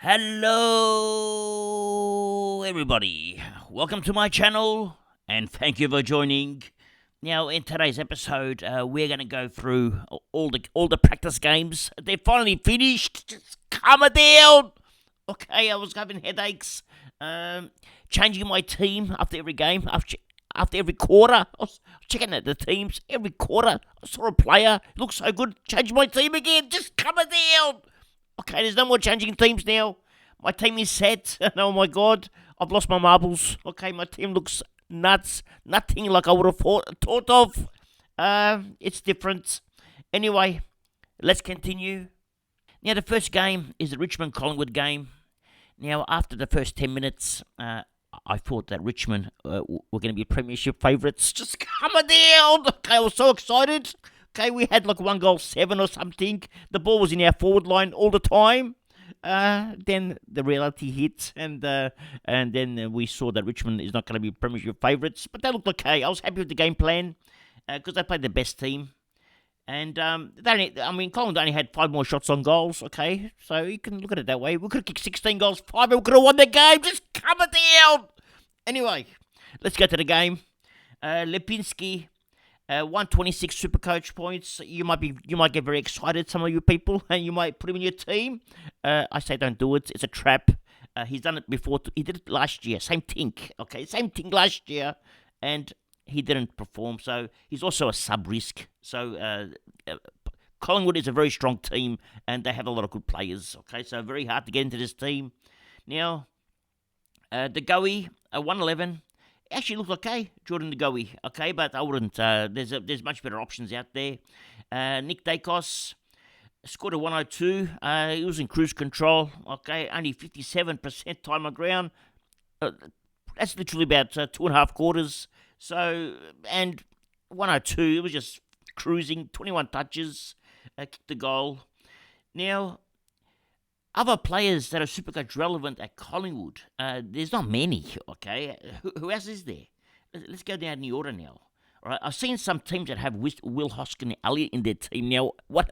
Hello, everybody. Welcome to my channel, and thank you for joining. Now, in today's episode, we're going to go through all the practice games. They're finally finished. Just calm it down. Okay, I was having headaches. Changing my team after every game, after every quarter. I was checking out the teams every quarter. I saw a player. It looked so good. Change my team again. Just calm it down. Okay, there's no more changing teams now. My team is set. Oh my god, I've lost my marbles. Okay, my team looks nuts. Nothing like I would have thought of. It's different. Anyway, let's continue. Now, the first game is the Richmond-Collingwood game. Now, after the first 10 minutes, I thought that Richmond were going to be premiership favourites. Just calm it down. Okay, I was so excited. Okay, we had like 1-7 or something. The ball was in our forward line all the time. Then the reality hit, and then we saw that Richmond is not going to be premiership favourites. But they looked okay. I was happy with the game plan because they played the best team. And Collingwood only had 5 more shots on goals. Okay, so you can look at it that way. We could have kicked 16 goals, 5, and we could have won the game. Just calm it down. Anyway, let's go to the game. Lipinski. 126 Supercoach points. You might get very excited, some of you people, and you might put him in your team. I say don't do it. It's a trap. He's done it before. He did it last year. Same thing. Okay, same thing last year, and he didn't perform. So he's also a sub-risk. So Collingwood is a very strong team, and they have a lot of good players. Okay, so very hard to get into this team. Now, the Goey, 111. Actually looked okay, Jordan Ngowi. Okay, but I wouldn't. There's much better options out there. Nick Dacos scored a 102. He was in cruise control. Okay, only 57% time on ground. That's literally about 2.5 quarters. So, and 102, it was just cruising. 21 touches, kicked the goal. Now, other players that are Supercoach relevant at Collingwood, there's not many, okay? Who else is there? Let's go down the order now. All right, I've seen some teams that have Will Hoskin and Elliott in their team now. What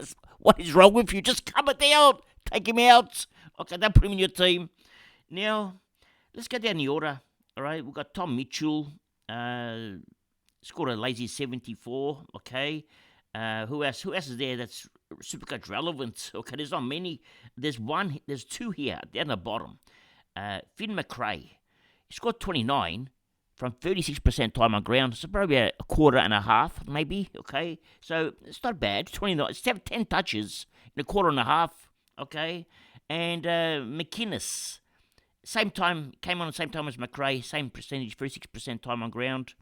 is wrong with you? Just calm it down. Take him out. Okay, don't put him in your team. Now, let's go down the order. All right, we've got Tom Mitchell. Scored a lazy 74, okay? Who else is there that's Supercoach relevant? Okay, there's not many. There's 2 here down the bottom. Finn McRae, he scored 29 from 36% time on ground. So probably a quarter and a half, maybe. Okay, so it's not bad. 29, it's 10 touches in a quarter and a half. Okay, and McInnes, came on the same time as McRae, same percentage, 36% time on ground.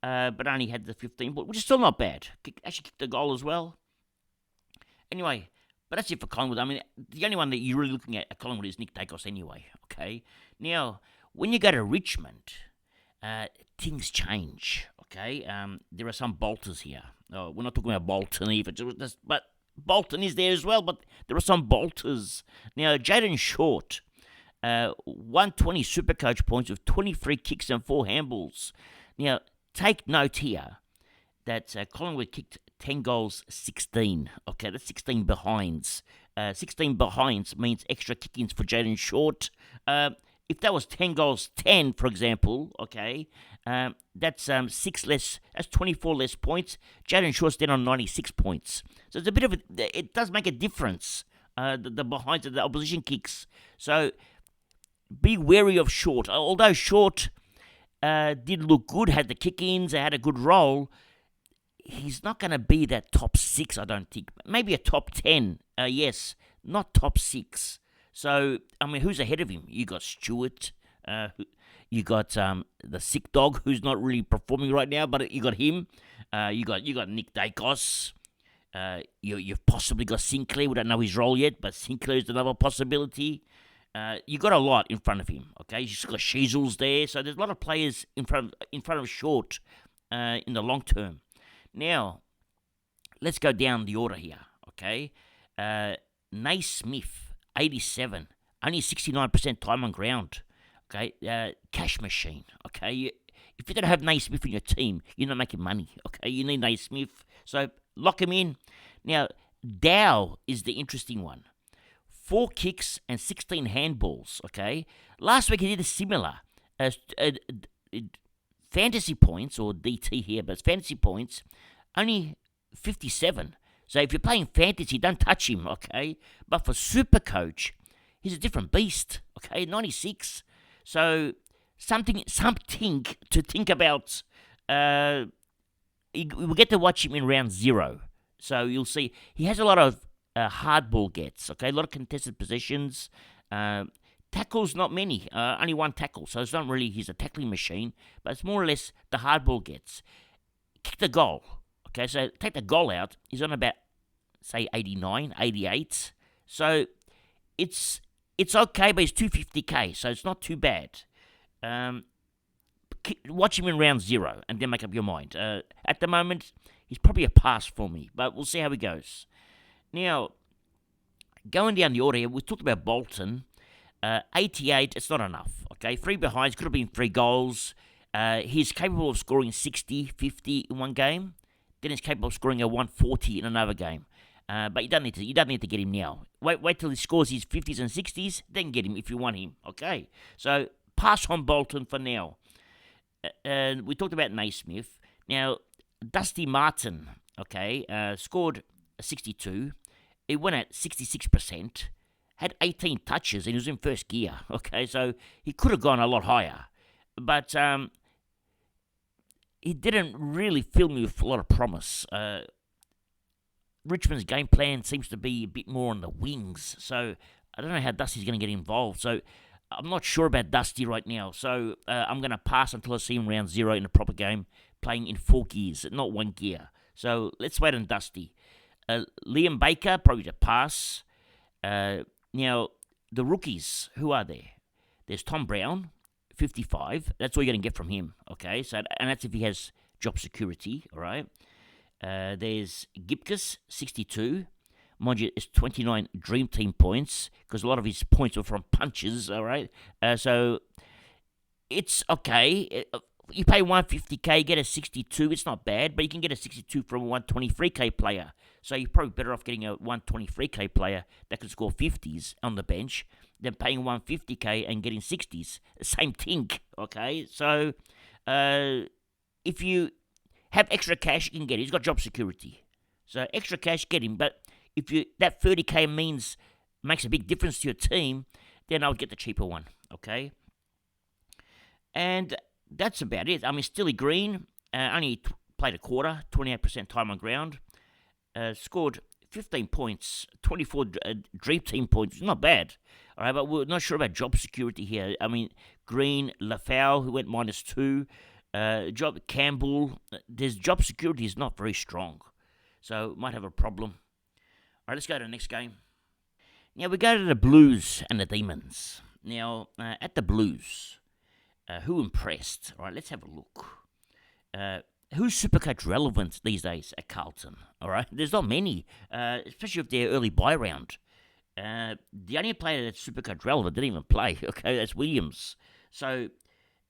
But only had the 15, which is still not bad. Actually kicked a goal as well. Anyway, but that's it for Collingwood. I mean, the only one that you're really looking at Collingwood is Nick Dacos anyway, okay? Now, when you go to Richmond, things change, okay? There are some bolters here. We're not talking about Bolton either, but Bolton is there as well, but there are some bolters. Now, Jaden Short, 120 Supercoach points with 23 kicks and 4 handballs. Now, take note here that Collingwood kicked 10 goals, 16. Okay, that's 16 behinds. 16 behinds means extra kick-ins for Jaden Short. If that was 10 goals, 10, for example, okay, that's 6 less, that's 24 less points. Jaden Short's then on 96 points. So it's a bit of it does make a difference, the behinds of the opposition kicks. So be wary of Short. Although Short did look good, had the kick-ins, had a good role, he's not going to be that top 6, I don't think. Maybe a top 10, yes, not top 6. So, I mean, who's ahead of him? You got Stewart, you got the sick dog, who's not really performing right now, but you got him. You got Nick Dacos. You've possibly got Sinclair. We don't know his role yet, but Sinclair is another possibility. You got a lot in front of him. Okay, you've got Sheasels there, so there's a lot of players in front of Short in the long term. Now, let's go down the order here. Okay, Naismith, 87, only 69% time on ground. Okay, cash machine. Okay, if you don't have Naismith in your team, you're not making money. Okay, you need Naismith, so lock him in. Now, Dow is the interesting one. 4 kicks and 16 handballs, okay? Last week he did a similar. Fantasy points, or DT here, but it's fantasy points, only 57. So if you're playing fantasy, don't touch him, okay? But for Supercoach, he's a different beast, okay? 96. So something to think about. We'll get to watch him in round 0. So you'll see he has a lot of hardball gets, okay? A lot of contested possessions. Tackles, not many. Only 1 tackle. So it's not really he's a tackling machine, but it's more or less the hardball gets. Kick the goal. Okay, so take the goal out. He's on about, say, 89, 88. So it's okay, but he's 250k, so it's not too bad. Watch him in round 0 and then make up your mind. At the moment, he's probably a pass for me, but we'll see how he goes. Now, going down the order here, we talked about Bolton. 88, it's not enough. Okay, 3 behinds, could have been 3 goals. He's capable of scoring 60, 50 in one game. Then he's capable of scoring a 140 in another game. But you don't need to get him now. Wait till he scores his 50s and 60s, then get him if you want him. Okay, so pass on Bolton for now. We talked about Naismith. Now, Dusty Martin, okay, scored a 62. It went at 66%. Had 18 touches and he was in first gear. Okay, so he could have gone a lot higher. But he didn't really fill me with a lot of promise. Richmond's game plan seems to be a bit more on the wings. So I don't know how Dusty's going to get involved. So I'm not sure about Dusty right now. So I'm going to pass until I see him round 0 in a proper game, playing in 4 gears, not 1 gear. So let's wait on Dusty. Liam Baker, probably a pass. Now, the rookies, who are there? There's Tom Brown, 55. That's all you're going to get from him, okay? So, and that's if he has job security, all right? There's Gipkus, 62. Mind you, it's 29 Dream Team points, because a lot of his points were from punches, all right? So, it's okay. You pay 150k, get a 62. It's not bad, but you can get a 62 from a 123k player. So you're probably better off getting a 123k player that can score 50s on the bench than paying 150k and getting 60s. Same thing, okay? So if you have extra cash, you can get it. He's got job security. So extra cash, get him. But if that 30k makes a big difference to your team, then I would get the cheaper one, okay? And that's about it. I mean, Stilly Green only played a quarter, 28% time on ground. Scored 15 points, 24 Dream Team points. Not bad. All right, but we're not sure about job security here. I mean, Green, Lafau, who went -2. Campbell, there's job security is not very strong. So might have a problem. All right, let's go to the next game. Now we go to the Blues and the Demons. Now, at the Blues, who impressed? All right, let's have a look. Who's Supercoach relevant these days at Carlton? All right, there's not many, especially if they're early buy round. The only player that's Supercoach relevant didn't even play. Okay, that's Williams. So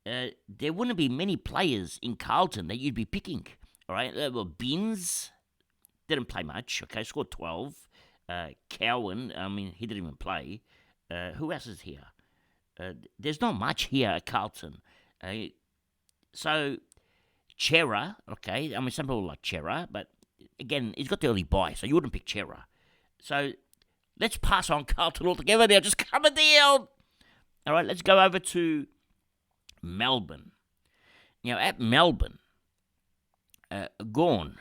there wouldn't be many players in Carlton that you'd be picking. All right, well, Binns didn't play much. Okay, scored 12. Cowan, I mean, he didn't even play. Who else is here? There's not much here at Carlton. So Chera, okay, I mean, some people like Chera, but again, he's got the early buy, so you wouldn't pick Chera. So let's pass on Carlton altogether now. Just coming down. All right, let's go over to Melbourne. Now, at Melbourne, Gawn,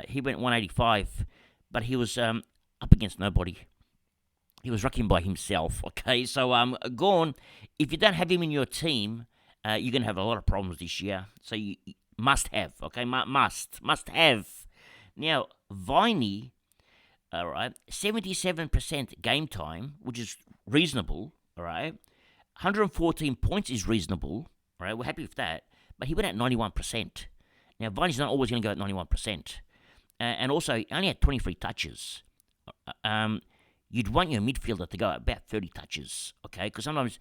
he went 185, but he was up against nobody. He was rucking by himself, okay? So, Gawn, if you don't have him in your team, you're going to have a lot of problems this year. So, you must have, okay? Must have. Now, Viney, all right, 77% game time, which is reasonable, all right? 114 points is reasonable, all right? We're happy with that. But he went at 91%. Now, Viney's not always going to go at 91%. And also, he only had 23 touches. You'd want your midfielder to go at about 30 touches, okay? Because sometimes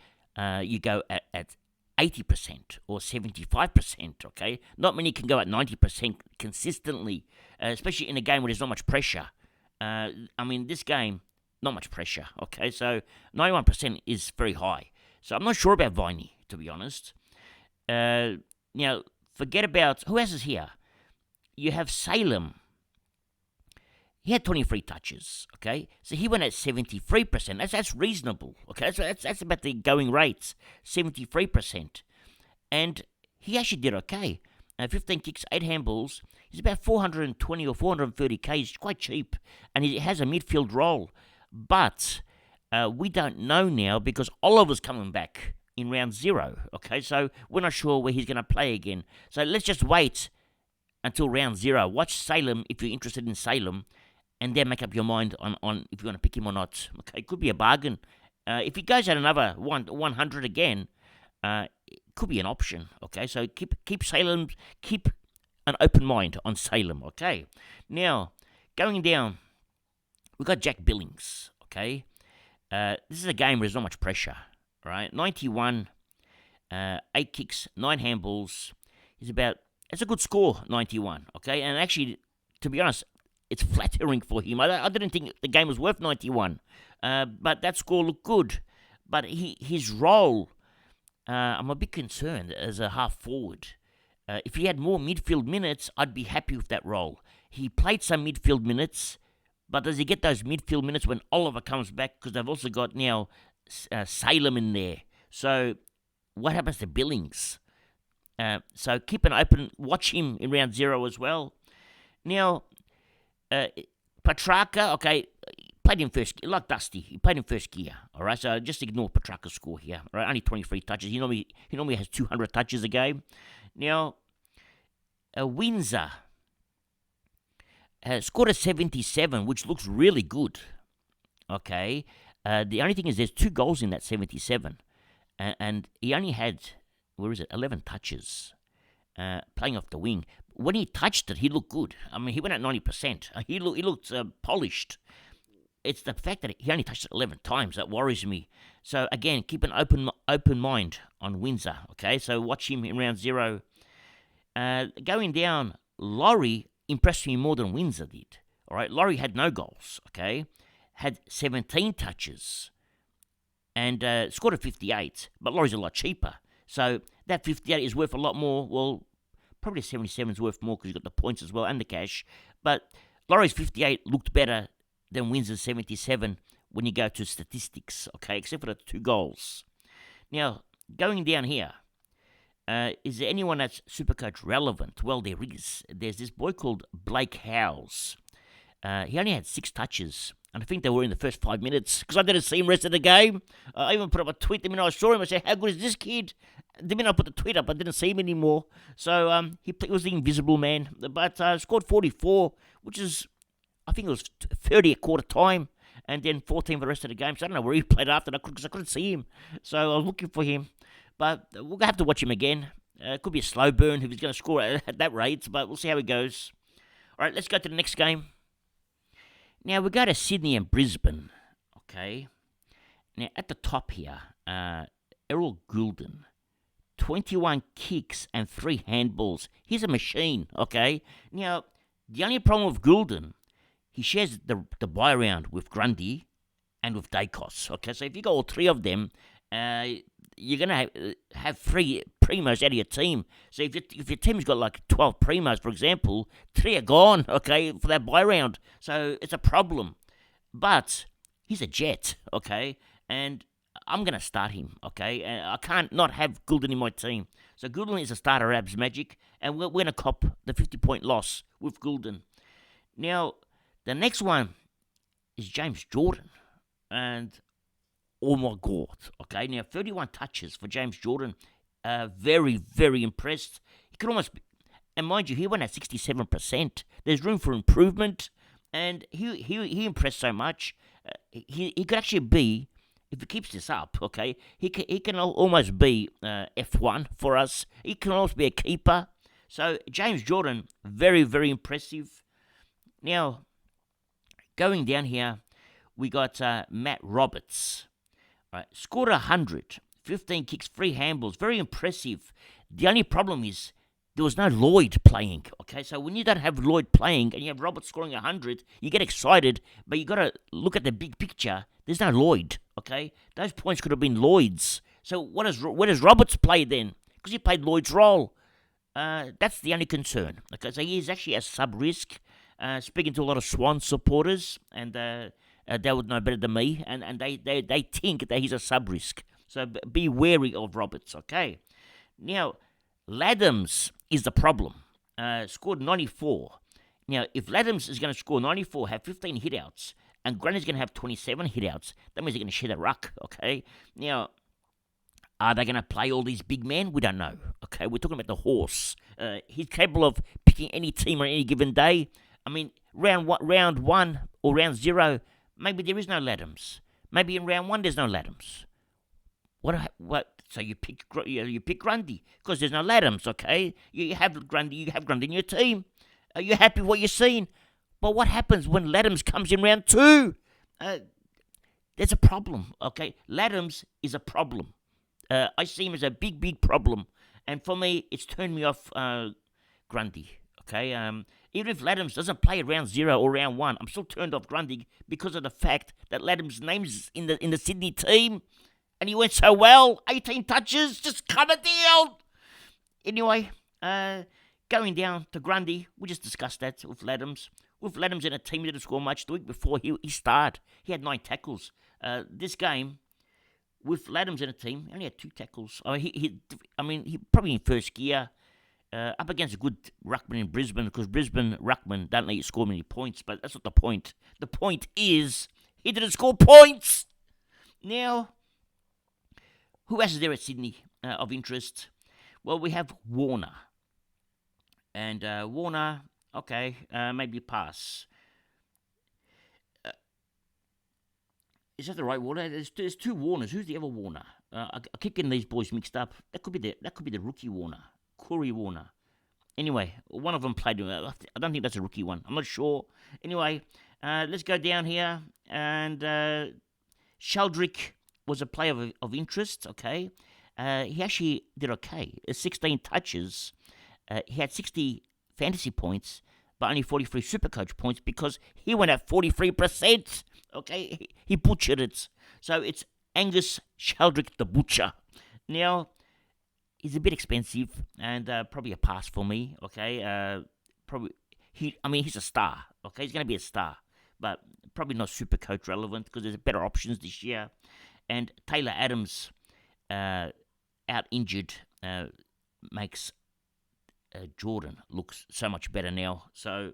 you go at 80% or 75%, okay? Not many can go at 90% consistently, especially in a game where there's not much pressure. I mean, this game, not much pressure. Okay, so 91% is very high. So I'm not sure about Viney, to be honest. Now, forget about who else is here. You have Salem. He had 23 touches, okay? So he went at 73%. That's reasonable, okay? That's about the going rates, 73%. And he actually did okay. 15 kicks, 8 handballs. He's about 420 or 430k. He's quite cheap. And he has a midfield role. But we don't know now because Oliver's coming back in round 0, okay? So we're not sure where he's going to play again. So let's just wait until round 0. Watch Salem if you're interested in Salem. And then make up your mind on if you want to pick him or not. Okay, it could be a bargain. If he goes at another 100 again, it could be an option. Okay, so keep Salem, keep an open mind on Salem. Okay, now going down, we've got Jack Billings. Okay, this is a game where there's not much pressure. Right, 91, 8 kicks, 9 handballs. It's a good score, 91. Okay, and actually, to be honest, it's flattering for him. I didn't think the game was worth 91, but that score looked good. But his role, I'm a bit concerned as a half forward. If he had more midfield minutes, I'd be happy with that role. He played some midfield minutes, but does he get those midfield minutes when Oliver comes back? Because they've also got now Salem in there. So what happens to Billings? So keep an open, watch him in round 0 as well. Now, Petrarca, okay, played in first gear, like Dusty. He played in first gear, all right? So just ignore Petrarca's score here, all right? Only 23 touches. He normally has 200 touches a game. Now, Windsor scored a 77, which looks really good, okay? The only thing is there's 2 goals in that 77, and he only had, 11 touches playing off the wing. When he touched it, he looked good. I mean, he went at 90%. He looked polished. It's the fact that he only touched it 11 times that worries me. So, again, keep an open mind on Windsor, okay? So, watch him in round 0. Going down, Laurie impressed me more than Windsor did, all right? Laurie had no goals, okay? Had 17 touches and scored a 58, but Laurie's a lot cheaper. So, that 58 is worth a lot more. Well, probably 77 is worth more because you've got the points as well and the cash. But Laurie's 58 looked better than Windsor's 77 when you go to statistics, okay, except for the 2 goals. Now, going down here, is there anyone that's Supercoach relevant? Well, there is. There's this boy called Blake Howes. He only had 6 touches, and I think they were in the first 5 minutes because I didn't see him rest of the game. I even put up a tweet the minute I saw him. I said, how good is this kid? The minute I put the tweet up, I didn't see him anymore. So he was the invisible man, but scored 44, which is, I think it was 30 at quarter time, and then 14 for the rest of the game. So I don't know where he played after that because I couldn't see him. So I was looking for him. But we're going to have to watch him again. It could be a slow burn if he's going to score at that rate, but we'll see how he goes. All right, let's go to the next game. Now, we go to Sydney and Brisbane, okay? Now, at the top here, Errol Goulden, 21 kicks and 3 handballs. He's a machine, okay? Now, the only problem with Goulden, he shares the bye round with Grundy and with Dacos, okay? So if you got all 3 of them, you're going to have 3 primos out of your team. So if your team's got like 12 primos, for example, 3 are gone, okay, for that bye round. So it's a problem. But he's a jet, okay, and I'm going to start him, okay? And I can't not have Goulden in my team. So Goulden is a starter at Abs Magic, and we're going to cop the 50-point loss with Goulden. Now, the next one is James Jordan, and oh my God, okay? Now, 31 touches for James Jordan. Very, very impressed. He could almost, and mind you, he went at 67%. There's room for improvement, and he impressed so much. He could actually be, if he keeps this up, okay, he can almost be F1 for us. He can almost be a keeper. So, James Jordan, very, very impressive. Now, going down here, we got Matt Roberts. Right, scored 100, 15 kicks, 3 handballs, very impressive. The only problem is there was no Lloyd playing. Okay, so when you don't have Lloyd playing and you have Roberts scoring 100, you get excited, but you got to look at the big picture. There's no Lloyd. Okay, those points could have been Lloyd's. So where does Roberts play then? Because he played Lloyd's role. That's the only concern. Okay, so he's actually a sub risk. Speaking to a lot of Swan supporters, and they would know better than me, and they think that he's a sub risk. So be wary of Roberts. Okay, now Laddams is the problem. Scored 94. Now, if Laddams is going to score 94, have 15 hitouts, and Grundy's going to have 27 hitouts, that means they're going to share the ruck. Okay, now. Are they going to play all these big men? We don't know. Okay, we're talking about the horse. He's capable of picking any team on any given day. I mean, round one or round 0, maybe there is no Laddams. Maybe in round 1 there's no Laddams. What? So you pick Grundy because there's no Laddams. Okay, you have Grundy in your team. Are you happy with what you're seeing? But what happens when Laddams comes in round 2? There's a problem. Okay, Laddams is a problem. I see him as a big problem. And for me, it's turned me off Grundy. Okay, even if Laddams doesn't play round 0 or round 1, I'm still turned off Grundy because of the fact that Laddams' name's in the Sydney team, and he went so well, 18 touches, just cut it down. Anyway, going down to Grundy, we just discussed that with Laddams. With Laddams in a team that didn't score much the week before he started, he had 9 tackles. This game. With Laddams in a team, he only had 2 tackles. He probably in first gear, up against a good ruckman in Brisbane, because Brisbane ruckman don't let you score many points, but that's not the point. The point is, he didn't score points. Now, who else is there at Sydney of interest? Well, we have Warner. And Warner, okay, maybe pass. Is that the right Warner? There's 2 Warners. Who's the other Warner? I keep getting these boys mixed up. That could be the rookie Warner, Corey Warner. Anyway, one of them played. I don't think that's a rookie one. I'm not sure. Anyway, let's go down here. And Sheldrick was a player of interest. Okay, he actually did okay. 16 touches. He had 60 fantasy points, but only 43 Supercoach points because he went at 43%. Okay, he butchered it. So it's Angus Sheldrick the Butcher. Now, he's a bit expensive and probably a pass for me. Okay, he's a star. Okay, he's going to be a star, but probably not Supercoach relevant because there's better options this year. And Taylor Adams, out injured, makes Jordan look so much better now. So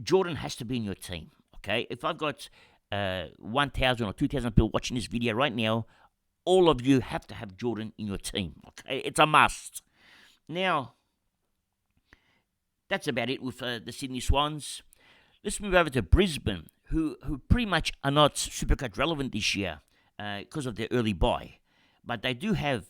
Jordan has to be in your team. Okay, if I've got 1,000 or 2,000 people watching this video right now, all of you have to have Jordan in your team. Okay, it's a must. Now, that's about it with the Sydney Swans. Let's move over to Brisbane, who pretty much are not Supercoach relevant this year because of their early bye. But they do have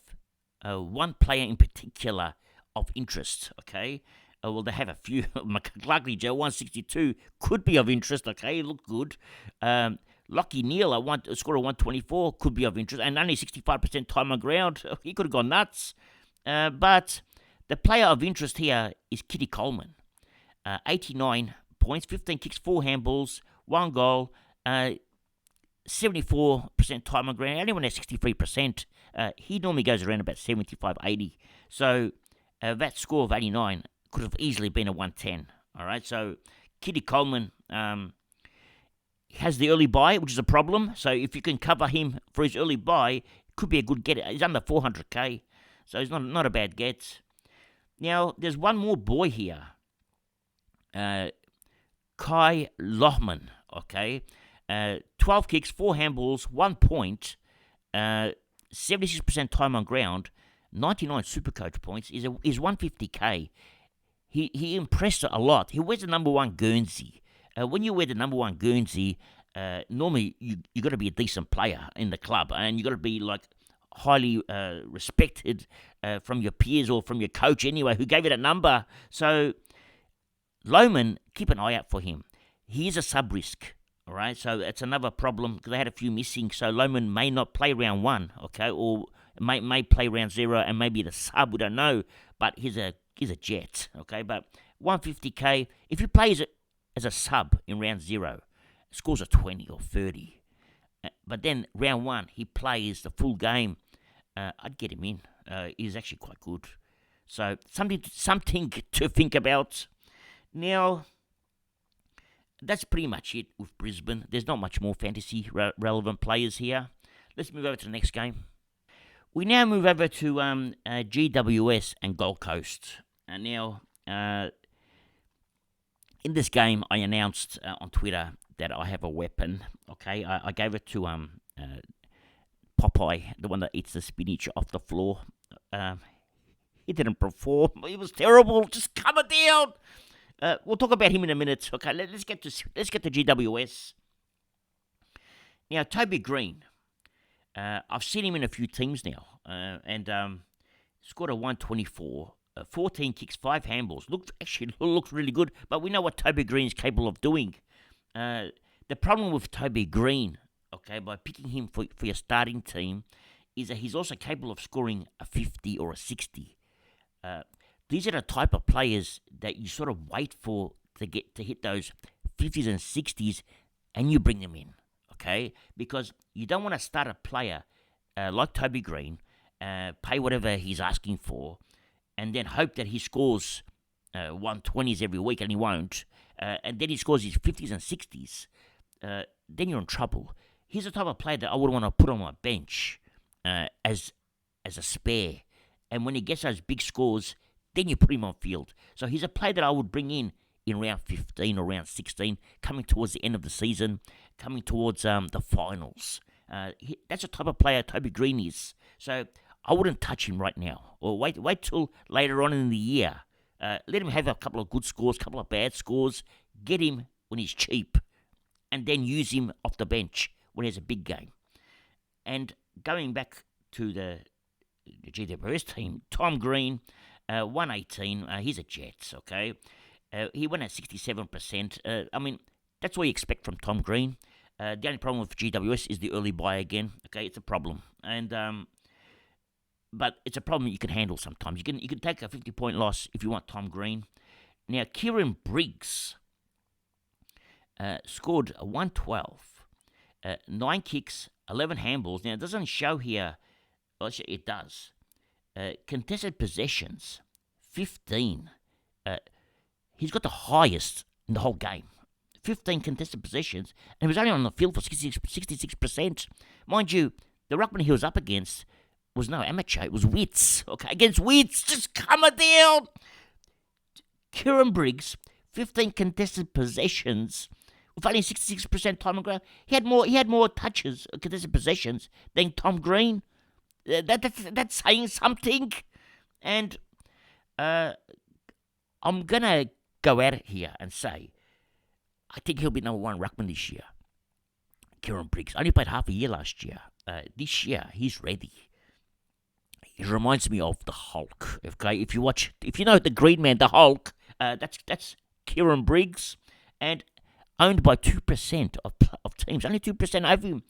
one player in particular of interest, okay? Well, they have a few. McClarkley Joe, 162, could be of interest, okay? Look good. Lockie Neal, a score of 124, could be of interest. And only 65% time on ground. He could have gone nuts. But the player of interest here is Kitty Coleman. 89 points, 15 kicks, 4 handballs, 1 goal, 74% time on ground. Only went at 63%. He normally goes around about 75, 80. So that score of 89 could have easily been a 110. All right, so Kitty Coleman has the early buy, which is a problem. So if you can cover him for his early buy, could be a good get. He's under 400k, so he's not a bad get. Now, there's one more boy here. Kai Lohman, okay? 12 kicks, 4 handballs, 1 point, 76% time on ground, 99 Supercoach points, is 150k. He impressed a lot. He wears the number 1 Guernsey. When you wear the number 1 Guernsey, normally you got to be a decent player in the club, and you got to be like highly respected from your peers or from your coach anyway, who gave you that number. So Lohman, keep an eye out for him. He is a sub risk. All right, so that's another problem because they had a few missing. So Lohman may not play round 1, okay, or may play round 0 and maybe the sub. We don't know, but he's a he's a jet, okay? But 150k, if you play as a sub in round 0, scores a 20 or 30. But then round 1, he plays the full game. I'd get him in. He's actually quite good. So something to think about. Now, that's pretty much it with Brisbane. There's not much more fantasy relevant players here. Let's move over to the next game. We now move over to GWS and Gold Coast. Now, in this game, I announced on Twitter that I have a weapon. Okay, I gave it to Popeye, the one that eats the spinach off the floor. He didn't perform. It was terrible. Just calm it down. We'll talk about him in a minute. Okay, let's get to GWS. Now, Toby Green. I've seen him in a few teams now, and scored a 124, 14 kicks, 5 handballs. Looks really good, but we know what Toby Green is capable of doing. The problem with Toby Green, okay, by picking him for your starting team, is that he's also capable of scoring a 50 or a 60. These are the type of players that you sort of wait for to hit those 50s and 60s, and you bring them in, okay? Because you don't want to start a player like Toby Green, pay whatever he's asking for, and then hope that he scores 120s every week, and he won't, and then he scores his 50s and 60s. Then you're in trouble. He's the type of player that I would want to put on my bench as a spare, and when he gets those big scores, then you put him on field. So he's a player that I would bring in round 15 or round 16, coming towards the end of the season, coming towards the finals. That's the type of player Toby Green is. So I wouldn't touch him right now, or wait till later on in the year. Let him have a couple of good scores, couple of bad scores. Get him when he's cheap, and then use him off the bench when he has a big game. And going back to the GWS team, Tom Green, 118. He's a Jets, okay? He went at 67%. I mean, that's what you expect from Tom Green. The only problem with GWS is the early buy again. Okay, it's a problem, and but it's a problem you can handle sometimes. You can take a 50-point loss if you want Tom Green. Now, Kieran Briggs scored a 112, 9 kicks, 11 handballs. Now, it doesn't show here. Well, it does. Contested possessions, 15. He's got the highest in the whole game. 15 contested possessions, and he was only on the field for 66%. Mind you, the ruckman he was up against was no amateur. It was Wits. Okay, against Wits, just come it down. Kieran Briggs, 15 contested possessions with only 66% time on ground. He had more touches, contested possessions than Tom Green. That's saying something, and I'm gonna go at it here and say I think he'll be number 1 ruckman this year. Kieran Briggs only played half a year last year. This year he's ready. He reminds me of the Hulk. Okay, if you know the Green Man, the Hulk, that's Kieran Briggs, and owned by 2% of teams. Only 2% over him.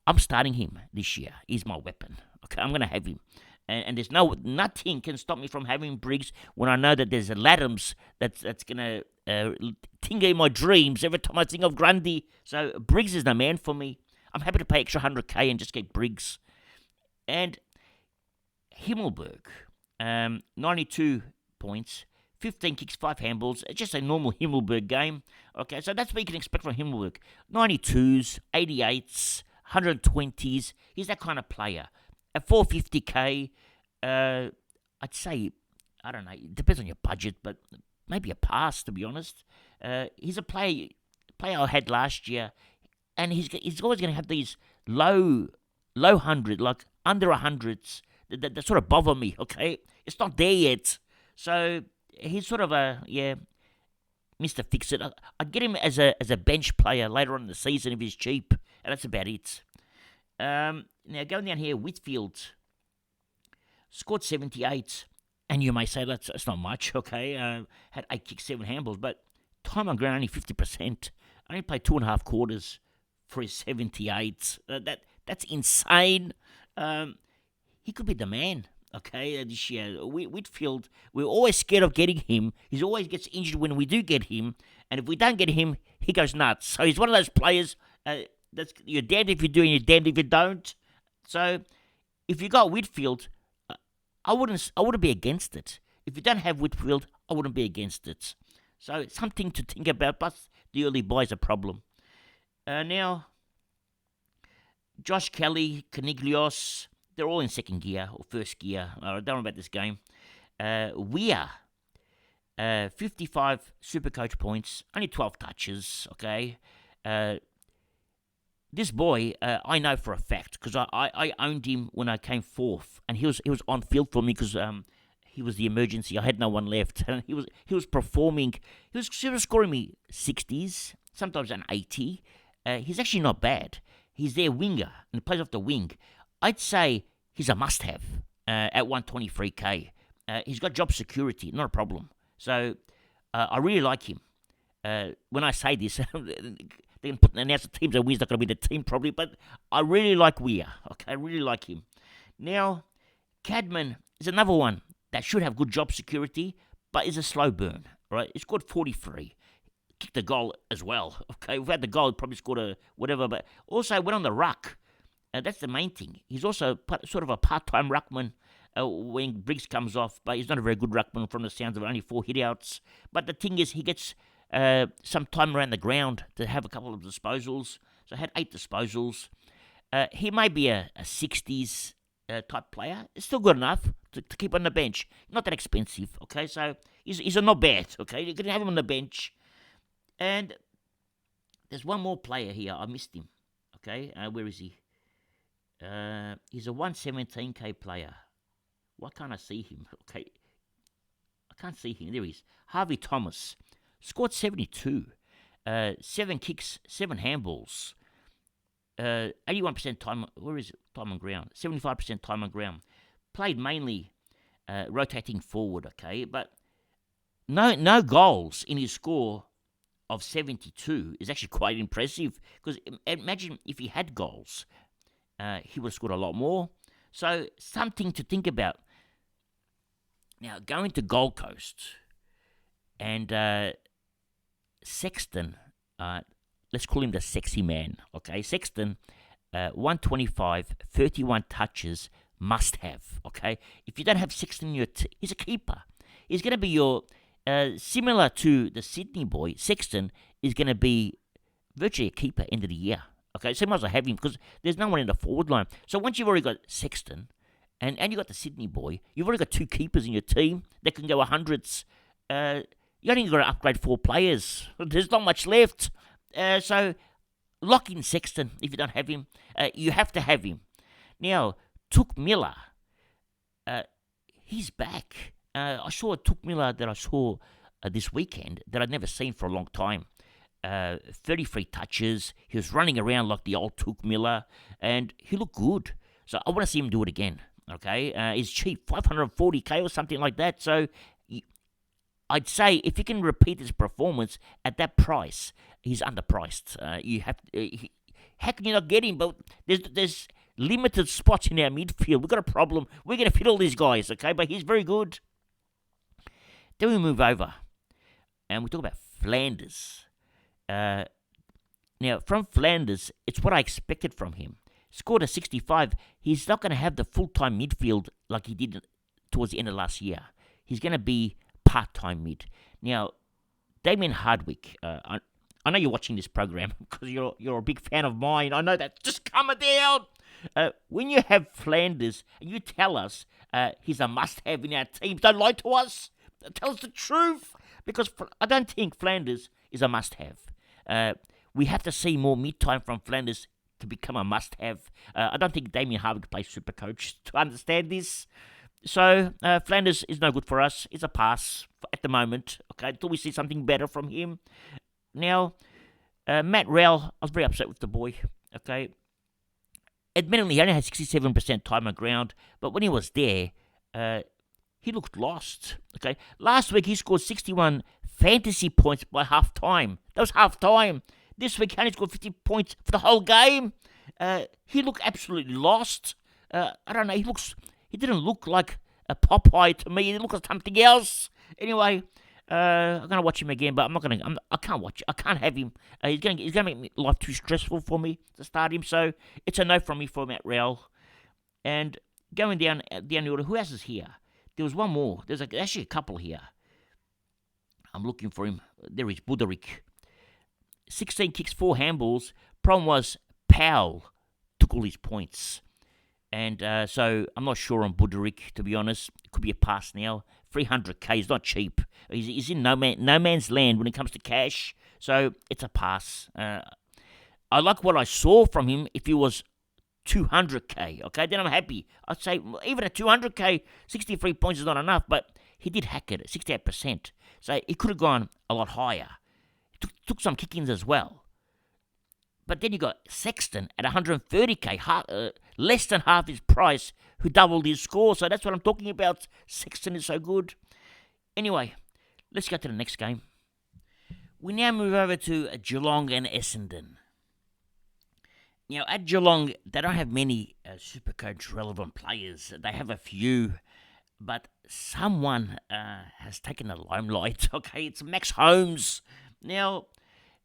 I'm starting him this year. He's my weapon. Okay, I'm going to have him. And there's nothing can stop me from having Briggs when I know that there's a Laddams that's going to tingle in my dreams every time I think of Grundy. So Briggs is the man for me. I'm happy to pay extra 100k and just get Briggs. And Himmelberg, 92 points, 15 kicks, 5 handballs. It's just a normal Himmelberg game. Okay, so that's what you can expect from Himmelberg. 92s, 88s, 120s. He's that kind of player. At 450k, I'd say, I don't know, it depends on your budget, but maybe a pass, to be honest. He's a player I had last year, and he's always going to have these low 100, like under 100s, that sort of bother me, okay? It's not there yet. So he's sort of Mr. Fix-It. I'd get him as a bench player later on in the season if he's cheap, and that's about it. Now, going down here, Whitfield scored 78, and you may say that's not much, okay? Had 8 kicks, 7 handballs, but time on ground only 50%. Only played 2.5 quarters for his 78. That's insane. He could be the man Okay, this year. Whitfield, we're always scared of getting him. He always gets injured when we do get him. And if we don't get him, he goes nuts. So he's one of those players you're damned if you do and you're damned if you don't. So if you got Whitfield, I wouldn't be against it. If you don't have Whitfield, I wouldn't be against it. So it's something to think about, plus the early buy is a problem. Now, Josh Kelly, Caniglios, they're all in second gear or first gear. I don't know about this game. Weir, 55 Supercoach points, only 12 touches, okay? This boy, I know for a fact, because I owned him when I came fourth, and he was on field for me because he was the emergency. I had no one left, and he was performing. He was scoring me 60s, sometimes an 80. He's actually not bad. He's their winger, and he plays off the wing. I'd say he's a must-have at 123k. He's got job security, not a problem. So I really like him. When I say this, they can announce the teams and Weir's not going to be the team probably, but I really like Weir. Okay, I really like him. Now, Cadman is another one that should have good job security, but is a slow burn. Right? He scored 43. Kicked the goal as well. Okay, without the goal, he probably scored a whatever, but also went on the ruck. That's the main thing. He's also sort of a part-time ruckman when Briggs comes off, but he's not a very good ruckman from the sounds of it, only 4 hit-outs. But the thing is, he gets some time around the ground to have a couple of disposals. So I had 8 disposals. He may be a 60s type player. It's still good enough to keep on the bench. Not that expensive, okay? So he's a not bad, okay? You can have him on the bench. And there's one more player here. I missed him, okay? Where is he? He's a 117k player. Why can't I see him? Okay, I can't see him. There he is. Harvey Thomas. Scored 72. 7 kicks, 7 handballs. 81% time. Where is it? Time on ground. 75% time on ground. Played mainly rotating forward, okay? But no goals in his score of 72 is actually quite impressive. Because imagine if he had goals. He would have scored a lot more. So, something to think about. Now, going to Gold Coast and Sexton, let's call him the sexy man, okay? Sexton, 125, 31 touches, must have, okay? If you don't have Sexton in your he's a keeper. He's going to be your, similar to the Sydney boy, Sexton is going to be virtually a keeper end of the year. Okay, so you might as well have him because there's no one in the forward line. So once you've already got Sexton and you got the Sydney boy, you've already got 2 keepers in your team that can go 100s. You only got to upgrade 4 players. There's not much left. So lock in Sexton if you don't have him. You have to have him. Now, Took Miller, he's back. I saw a Took Miller that I saw this weekend that I'd never seen for a long time. 33 touches. He was running around like the old Took Miller, and he looked good. So I want to see him do it again. Okay, he's cheap, 540k or something like that. So I'd say if he can repeat his performance at that price, he's underpriced. You have how can you not get him? But there's limited spots in our midfield. We've got a problem. We're going to fit all these guys. Okay, but he's very good. Then we move over, and we talk about Flanders. Now, from Flanders, it's what I expected from him. Scored a 65. He's not going to have the full-time midfield like he did towards the end of last year. He's going to be part-time mid. Now, Damien Hardwick, I know you're watching this program because you're a big fan of mine. I know that. Just calm it down. When you have Flanders and you tell us he's a must-have in our team, don't lie to us. Tell us the truth. Because I don't think Flanders is a must-have. We have to see more mid-time from Flanders to become a must-have. I don't think Damien Hardwick plays Supercoach to understand this. So, Flanders is no good for us. It's a pass at the moment, okay, until we see something better from him. Now, Matt Rowell, I was very upset with the boy, okay. Admittedly, he only had 67% time on ground, but when he was there, he looked lost, okay. Last week, he scored 61 fantasy points by half-time. That was half-time. This week, he only scored 50 points for the whole game. He looked absolutely lost. I don't know, He didn't look like a Popeye to me. He looked like something else. Anyway, I'm gonna watch him again, but I can't watch. I can't have him. He's gonna make life too stressful for me to start him. So it's a no from me for Matt Rowell. And going down the order, who else is here? There was one more. There's actually a couple here. I'm looking for him. There is Budarick. 16 kicks, 4 handballs. Problem was Powell took all his points. And so I'm not sure on Budarick, to be honest. It could be a pass now. 300k is not cheap. He's in no man's land when it comes to cash. So it's a pass. I like what I saw from him if he was 200k, okay? Then I'm happy. I'd say even at 200k, 63 points is not enough, but he did hack it at 68%. So he could have gone a lot higher. He took some kick-ins as well. But then you got Sexton at 130k, less than half his price, who doubled his score. So that's what I'm talking about. Sexton is so good. Anyway, let's go to the next game. We now move over to Geelong and Essendon. Now, at Geelong, they don't have many Supercoach relevant players. They have a few, but someone has taken the limelight. Okay, it's Max Holmes. Now,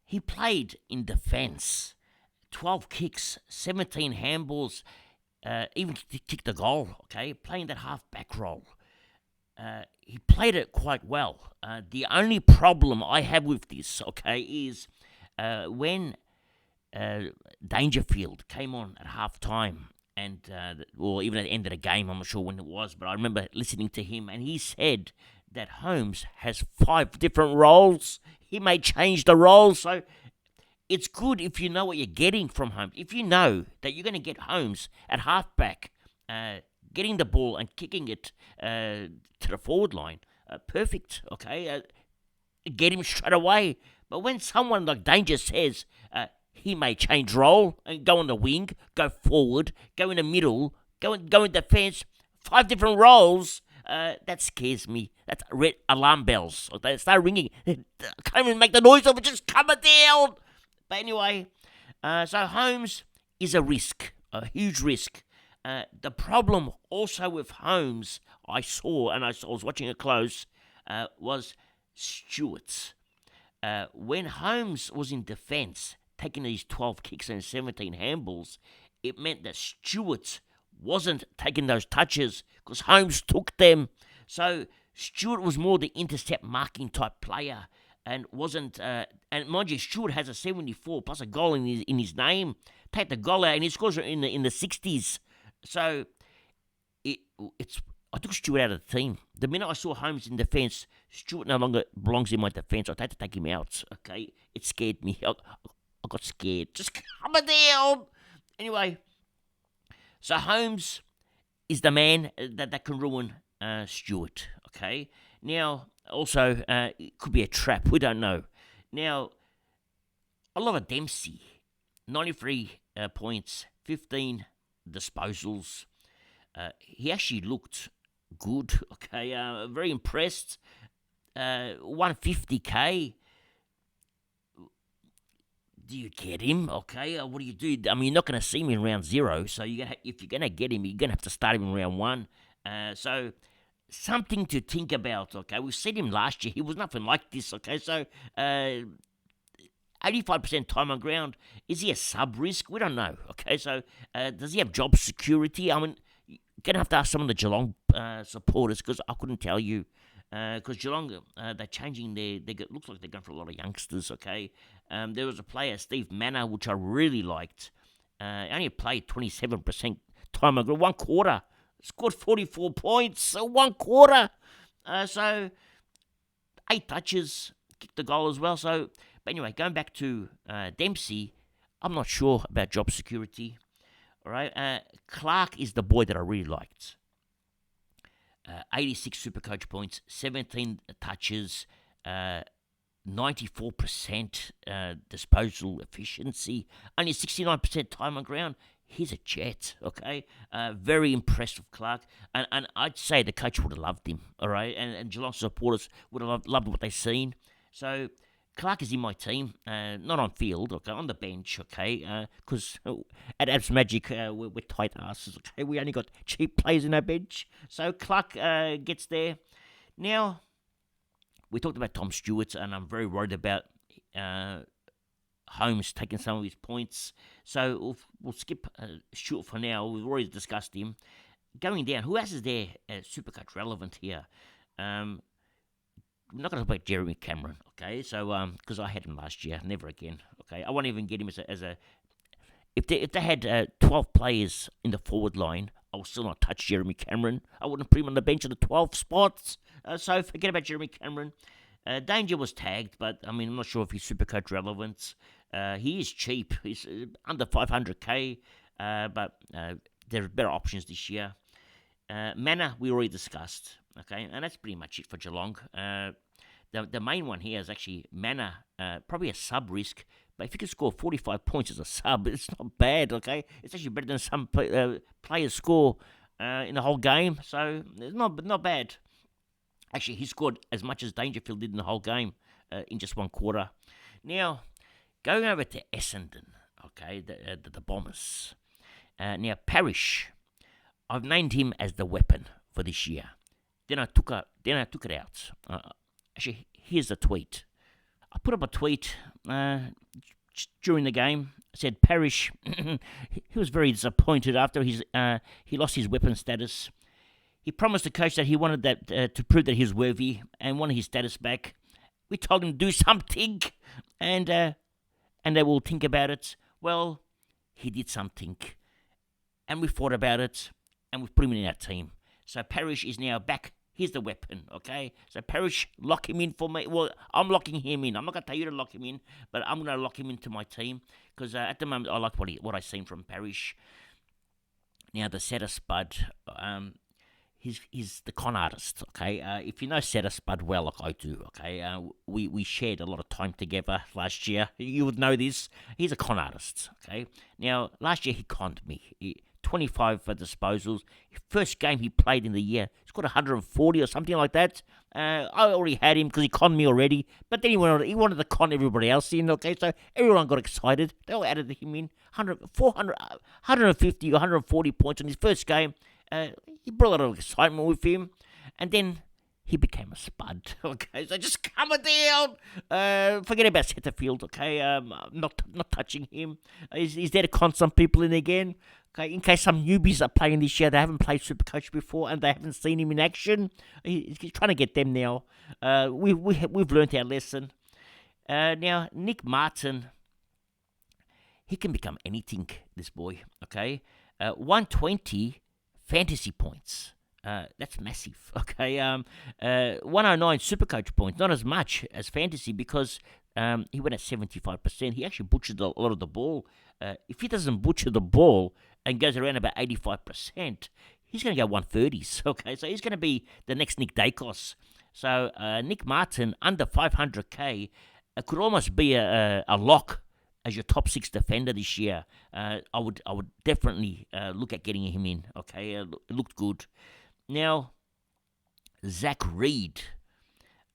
he played in defence. 12 kicks, 17 handballs, even kicked a goal, okay, playing that half-back role. He played it quite well. The only problem I have with this, okay, is when Dangerfield came on at half-time, and or even at the end of the game, I'm not sure when it was, but I remember listening to him, and he said that Holmes has 5 different roles. He may change the roles, so it's good if you know what you're getting from Holmes. If you know that you're going to get Holmes at halfback, getting the ball and kicking it to the forward line, perfect, okay? Get him straight away. But when someone like Danger says he may change role and go on the wing, go forward, go in the middle, go in defence, 5 different roles, that scares me. That's red alarm bells. They start ringing. I can't even make the noise of it, just coming down. But anyway, so Holmes is a risk, a huge risk. The problem also with Holmes, I saw, and I was watching it close, was Stewart's. When Holmes was in defence, taking these 12 kicks and 17 handballs, it meant that Stewart wasn't taking those touches because Holmes took them. So Stewart was more the intercept marking type player. And wasn't, and mind you, Stewart has a 74 plus a goal in his name. Take the goal out, and he scores in the 60s. So it's I took Stewart out of the team. The minute I saw Holmes in defence, Stewart no longer belongs in my defence. I had to take him out. Okay, it scared me. I got scared. Just coming down. Anyway, so Holmes is the man that can ruin Stewart. Okay, now. Also, it could be a trap. We don't know. Now, I love a Dempsey. 93 points, 15 disposals. He actually looked good. Okay, very impressed. 150k. Do you get him? Okay, what do you do? I mean, you're not going to see him in round 0. So if you're going to get him, you're going to have to start him in round 1. So something to think about, okay? We've seen him last year. He was nothing like this, okay? So, 85% time on ground. Is he a sub-risk? We don't know, okay? So, does he have job security? I mean, you're going to have to ask some of the Geelong supporters because I couldn't tell you. Because Geelong, they're changing looks like they're going for a lot of youngsters, okay? There was a player, Steve Manor, which I really liked. Only played 27% time on ground, 1 quarter. Scored 44 points, so 1 quarter. So 8 touches, kicked the goal as well. So, but anyway, going back to Dempsey, I'm not sure about job security. All right, Clark is the boy that I really liked. 86 Supercoach points, 17 touches, 94% disposal efficiency, only 69% time on ground. He's a jet, okay? Very impressed with Clark. And I'd say the coach would have loved him, all right? And Geelong supporters would have loved what they've seen. So Clark is in my team, not on field, okay, on the bench, okay, because at Abs Magic, we're tight asses, okay, we only got cheap players in our bench, so Clark gets there. Now, we talked about Tom Stewart, and I'm very worried about Holmes taking some of his points, so we'll skip Stewart for now. We've already discussed him. Going down, who else is there Supercoach relevant here? I'm not going to talk about Jeremy Cameron, okay? So, because I had him last year, never again, okay? I won't even get him as a if they had 12 players in the forward line, I would still not touch Jeremy Cameron. I wouldn't put him on the bench in the 12 spots. So forget about Jeremy Cameron. Danger was tagged, but I mean, I'm not sure if he's Supercoach relevant. He is cheap. He's under 500k, but there are better options this year. Mana, we already discussed, okay, and that's pretty much it for Geelong. The main one here is actually Mana, probably a sub risk, but if you can score 45 points as a sub, it's not bad, okay? It's actually better than some players score in the whole game, so it's not bad. Actually, he scored as much as Dangerfield did in the whole game in just one quarter. Now, going over to Essendon, okay, the Bombers. Now, Parrish, I've named him as the weapon for this year. Then I took it out. Actually, here's the tweet. I put up a tweet during the game. I said Parrish, he was very disappointed after he lost his weapon status. He promised the coach that he wanted that to prove that he was worthy and wanted his status back. We told him to do something, and they will think about it. Well, he did something, and we thought about it, and we've put him in our team. So Parrish is now back. He's the weapon, okay? So Parrish, lock him in for me. Well, I'm locking him in. I'm not going to tell you to lock him in, but I'm going to lock him into my team because at the moment I like what I've seen from Parrish. Now, the setter Spud, he's the con artist, okay? If you know setter Spud well, like I do, okay? We shared a lot of time together last year. You would know this. He's a con artist, okay? Now, last year he conned me. 25 for disposals. First game he played in the year, he scored 140 or something like that. I already had him because he conned me already, but then he wanted to con everybody else in, okay? So everyone got excited. They all added him in. 150 or 140 points in his first game. He brought a lot of excitement with him, and then he became a spud, okay? So just calm it down. Forget about Setterfield, okay? Not touching him. He's there to con some people in again. Okay, in case some newbies are playing this year, they haven't played Supercoach before and they haven't seen him in action. He's trying to get them now. We've learnt our lesson. Now, Nick Martin, he can become anything, this boy, okay? 120 fantasy points. That's massive, okay? 109 Supercoach points, not as much as fantasy because he went at 75%. He actually butchered a lot of the ball. If he doesn't butcher the ball and goes around about 85%, he's going to go 130s, okay? So he's going to be the next Nick Dacos. So Nick Martin, under 500k, could almost be a lock as your top 6 defender this year. I would definitely look at getting him in, okay? It looked good. Now, Zach Reed,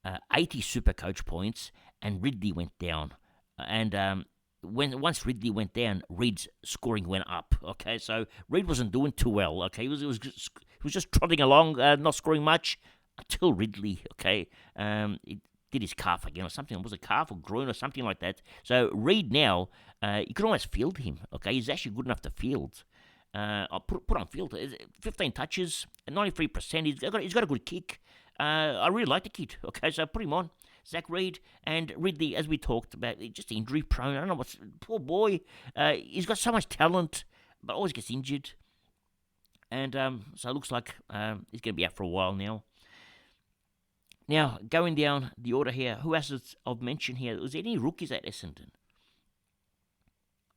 80 Supercoach points, and Ridley went down. And once Ridley went down, Reed's scoring went up. Okay, so Reed wasn't doing too well. Okay, he was just trotting along, not scoring much until Ridley. Okay, he did his calf again or something. Was it calf or groin or something like that? So Reed now, you can almost field him. Okay, he's actually good enough to field. I'll put on field. 15 touches, 93%. He's got a good kick. I really like the kid. Okay, so put him on. Zach Reed and Ridley, as we talked about, just injury prone. I don't know what's poor boy. He's got so much talent, but always gets injured. And so it looks like he's going to be out for a while now. Now, going down the order here, who else I've mentioned here? Was there any rookies at Essendon?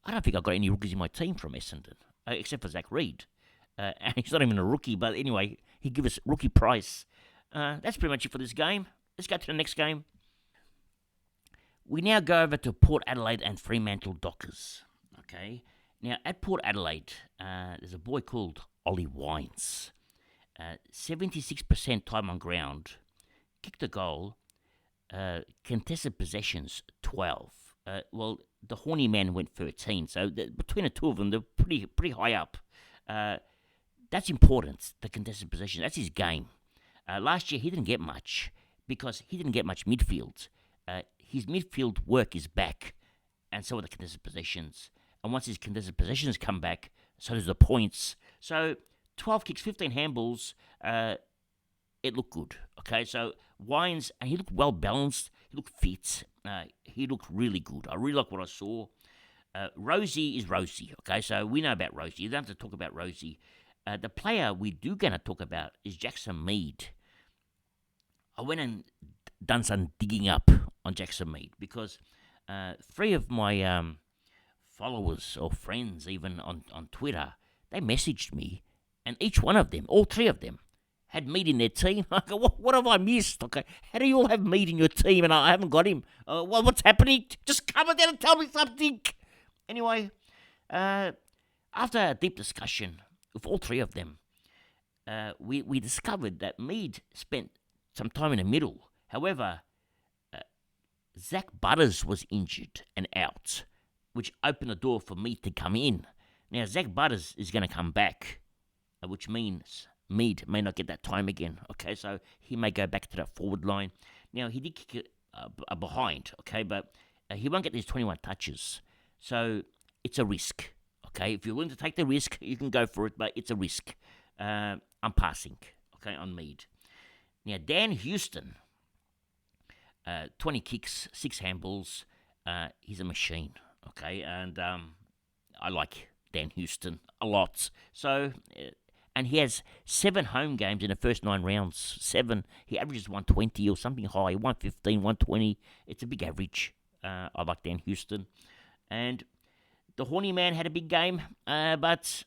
I don't think I've got any rookies in my team from Essendon, except for Zach Reed. And he's not even a rookie, but anyway, he gives us rookie price. That's pretty much it for this game. Let's go to the next game. We now go over to Port Adelaide and Fremantle Dockers. Okay. Now, at Port Adelaide, there's a boy called Ollie Wines. 76% time on ground. Kicked a goal. Contested possessions, 12. Well, the horny man went 13. So between the two of them, they're pretty high up. That's important, the contested possession. That's his game. Last year, he didn't get much because he didn't get much midfield. His midfield work is back, and so are the contested possessions. And once his contested possessions come back, so does the points. So 12 kicks, 15 handballs, it looked good. Okay, so Wines, and he looked well balanced. He looked fit. He looked really good. I really like what I saw. Rosie is Rosie. Okay, so we know about Rosie. You don't have to talk about Rosie. The player we do going to talk about is Jackson Mead. I went and done some digging up on Jackson Mead because 3 of my followers or friends, even on Twitter, they messaged me, and each one of them, all 3 of them, had Mead in their team. I go, what have I missed? Okay, how do you all have Mead in your team and I haven't got him? What's happening? Just come down and tell me something. Anyway, after a deep discussion with all 3 of them, we discovered that Mead spent some time in the middle. However, Zach Butters was injured and out, which opened the door for Mead to come in. Now, Zach Butters is going to come back, which means Mead may not get that time again. Okay, so he may go back to that forward line. Now, he did kick it behind, okay, but he won't get these 21 touches. So it's a risk, okay? If you're willing to take the risk, you can go for it, but it's a risk. I'm passing, okay, on Mead. Now, Dan Houston, 20 kicks, 6 handballs. He's a machine, okay? And I like Dan Houston a lot. So, and he has 7 home games in the first 9 rounds. 7. He averages 120 or something high, 115, 120. It's a big average. I like Dan Houston. And the horny man had a big game, but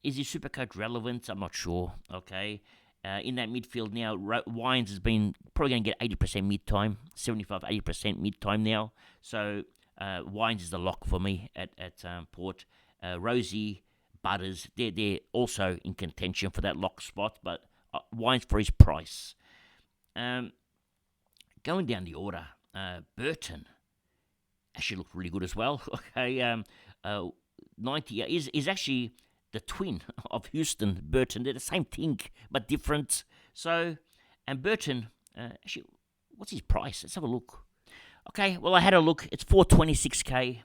is his Supercoach relevant? I'm not sure, okay? In that midfield now, Wines has been probably going to get 80% mid-time, 75-80% mid-time now. So Wines is the lock for me at Port. Rosie, Butters, they're also in contention for that lock spot, but Wines for his price. Going down the order, Burton actually looked really good as well. Okay, 90 is actually the twin of Houston, Burton. They're the same thing, but different. So, and Burton, actually, what's his price? Let's have a look. Okay, well, I had a look. It's 426K.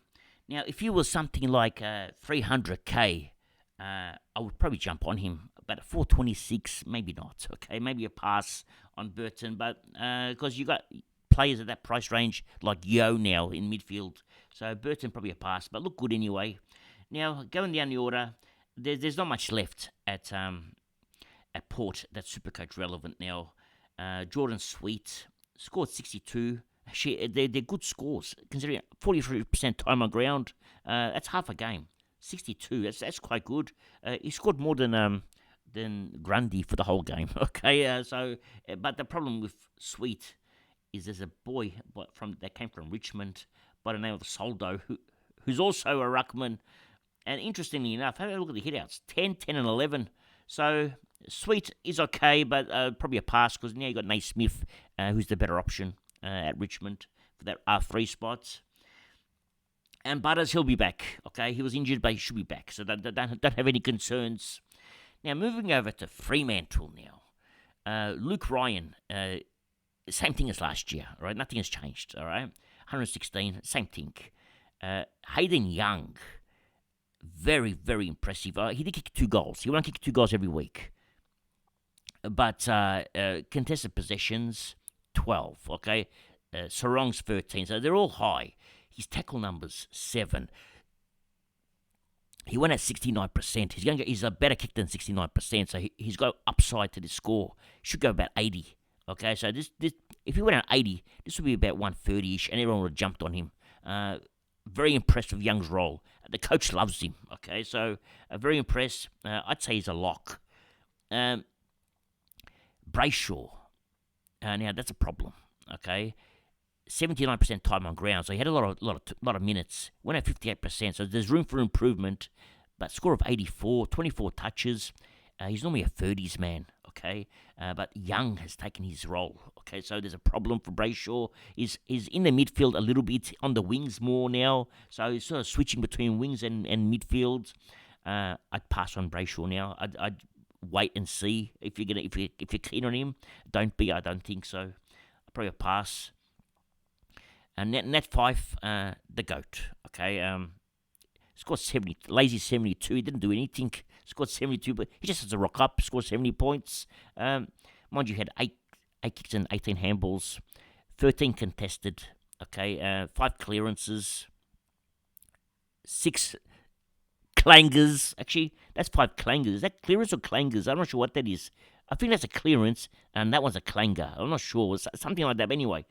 Now, if you were something like 300K, I would probably jump on him. But at 426, maybe not. Okay, maybe a pass on Burton, but because you got players at that price range like Yo now in midfield. So Burton probably a pass, but look good anyway. Now, going down the order, there's not much left at Port that's Supercoach relevant now. Jordan Sweet scored 62. They're good scores, considering 43% time on ground. That's half a game. 62, that's quite good. He scored more than Grundy for the whole game. Okay, but the problem with Sweet is there's a boy that came from Richmond by the name of Soldo, who's also a ruckman. And interestingly enough, have a look at the hitouts. 10, 10, and 11. So, Sweet is okay, but probably a pass, because now you've got Naismith, who's the better option at Richmond for that R3 spots. And Butters, he'll be back. Okay, he was injured, but he should be back. So don't have any concerns. Now, moving over to Fremantle now. Luke Ryan, same thing as last year, all right? Nothing has changed, all right? 116, same thing. Hayden Young, very, very impressive. He did kick 2 goals. He won't kick 2 goals every week. But contested possessions, 12, okay? Sarong's 13, so they're all high. His tackle numbers, 7. He went at 69%. He's a better kick than 69%, so he's got upside to this score. Should go about 80. Okay, so this if he went at 80, this would be about 130-ish, and everyone would have jumped on him. Very impressed with Young's role. The coach loves him. Okay, so very impressed. I'd say he's a lock. Brayshaw. Now that's a problem. Okay, 79% time on ground, so he had a lot of minutes. Went at 58%, so there's room for improvement. But score of 84, 24 touches. He's normally a 30s man. okay? But Young has taken his role, okay? So there's a problem for Brayshaw. He's in the midfield a little bit, on the wings more now, so he's sort of switching between wings and midfield. I'd pass on Brayshaw now. I'd wait and see if you're keen on him. Don't be. I don't think so. I'll probably pass. And Nat Fife, the GOAT. Okay. Scored 70, lazy 72. He didn't do anything. Scored 72, but he just has to rock up. Scored 70 points. Mind you, he had eight kicks and 18 handballs, 13 contested. Okay. 5 clearances, 6 clangers. Actually, that's 5 clangers. Is that clearance or clangers? I'm not sure what that is. I think that's a clearance, and that one's a clanger. I'm not sure. It's something like that. But anyway,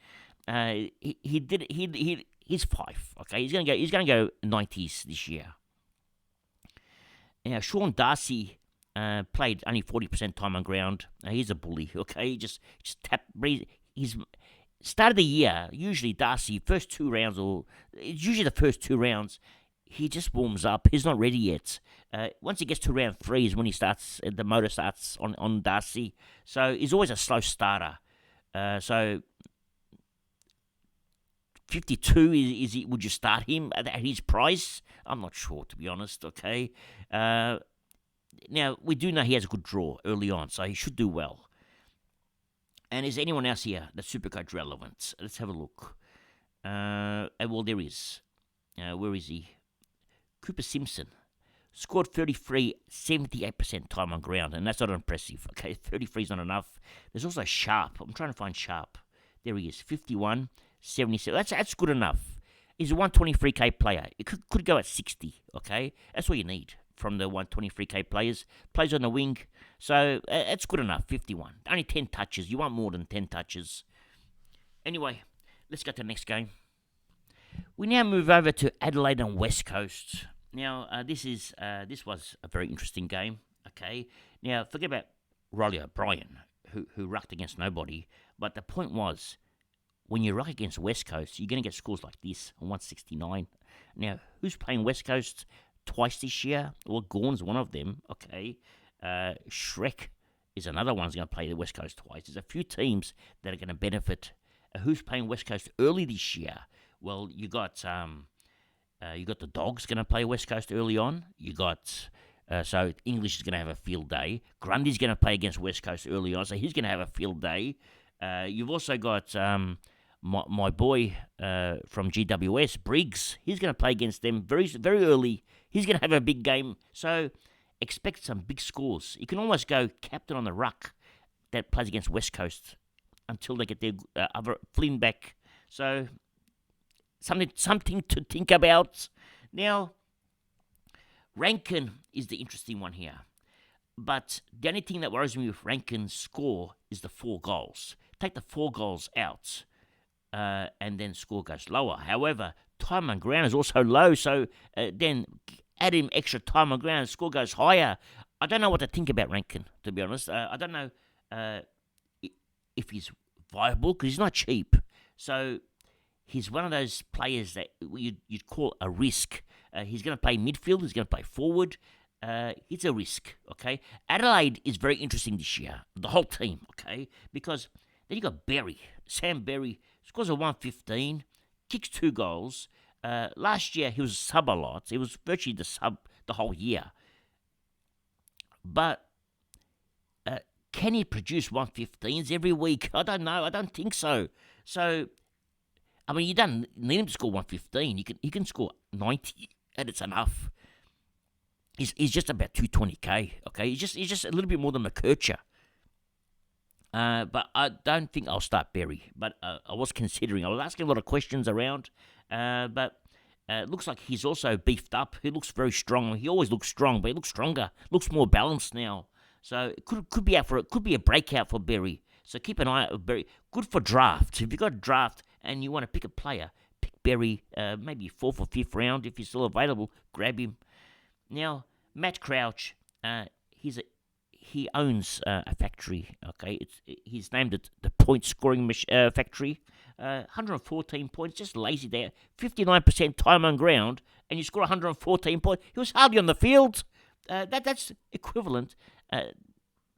he's 5. Okay, he's gonna go 90s this year. Now Sean Darcy played only 40% time on ground. He's a bully. Okay, he just tap. He's start of the year. Usually Darcy first 2 rounds, or it's usually the first 2 rounds. He just warms up. He's not ready yet. Once he gets to round 3 is when he starts. The motor starts on Darcy. So he's always a slow starter. So 52 is he? Would you start him at his price? I'm not sure, to be honest. Okay. Now we do know he has a good draw early on, so he should do well. And is anyone else here that's Supercoach relevant? Let's have a look. Well, there is. Where is he? Cooper Simpson scored 33, 78% time on ground, and that's not impressive. Okay, 33 is not enough. There's also Sharp. I'm trying to find Sharp. There he is, 51, 77. That's good enough. He's a 123k player. It could go at 60. Okay, that's what you need from the 123k players. Plays on the wing, so it's good enough. 51, only 10 touches. You want more than 10 touches. Anyway, let's go to the next game. We now move over to Adelaide and West Coast. Now, this was a very interesting game. Okay, now forget about Riley O'Brien, who rucked against nobody. But the point was, when you ruck against West Coast, you're going to get scores like this, 169. Now, who's playing West Coast twice this year? Well, Gorn's one of them. Okay, Shrek is another one who's going to play the West Coast twice. There's a few teams that are going to benefit. Who's playing West Coast early this year? Well, you got the Dogs going to play West Coast early on. You got so English is going to have a field day. Grundy's going to play against West Coast early on, so he's going to have a field day. You've also got my boy from GWS, Briggs. He's going to play against them very very early. He's going to have a big game, so expect some big scores. You can almost go captain on the ruck that plays against West Coast until they get their other Flynn back. So something to think about. Now, Rankin is the interesting one here. But the only thing that worries me with Rankin's score is the 4 goals. Take the 4 goals out, and then score goes lower. However, time on ground is also low, so then add in extra time on ground, score goes higher. I don't know what to think about Rankin, to be honest. I don't know if he's viable, because he's not cheap. So he's one of those players that you'd call a risk. He's going to play midfield. He's going to play forward. It's a risk, okay? Adelaide is very interesting this year, the whole team, okay? Because then you got Berry. Sam Berry scores a 115, kicks 2 goals. Last year, he was sub a lot. He was virtually the sub the whole year. But can he produce 115s every week? I don't know. I don't think so. So, I mean, you don't need him to score 115. He can score 90, and it's enough. He's just about 220k. Okay, he's just a little bit more than McKercher. But I don't think I'll start Berry. But I was considering. I was asking a lot of questions around. But it looks like he's also beefed up. He looks very strong. He always looks strong, but he looks stronger. Looks more balanced now. So it could be a breakout for Berry. So keep an eye out for Berry. Good for draft. If you've got a draft and you want to pick a player, pick Berry. Maybe 4th or 5th round if he's still available. Grab him. Now, Matt Crouch, he owns a factory. Okay, he's named it the Point Scoring Factory. 114 points, just lazy there. 59% time on ground, and you score 114 points. He was hardly on the field. That's equivalent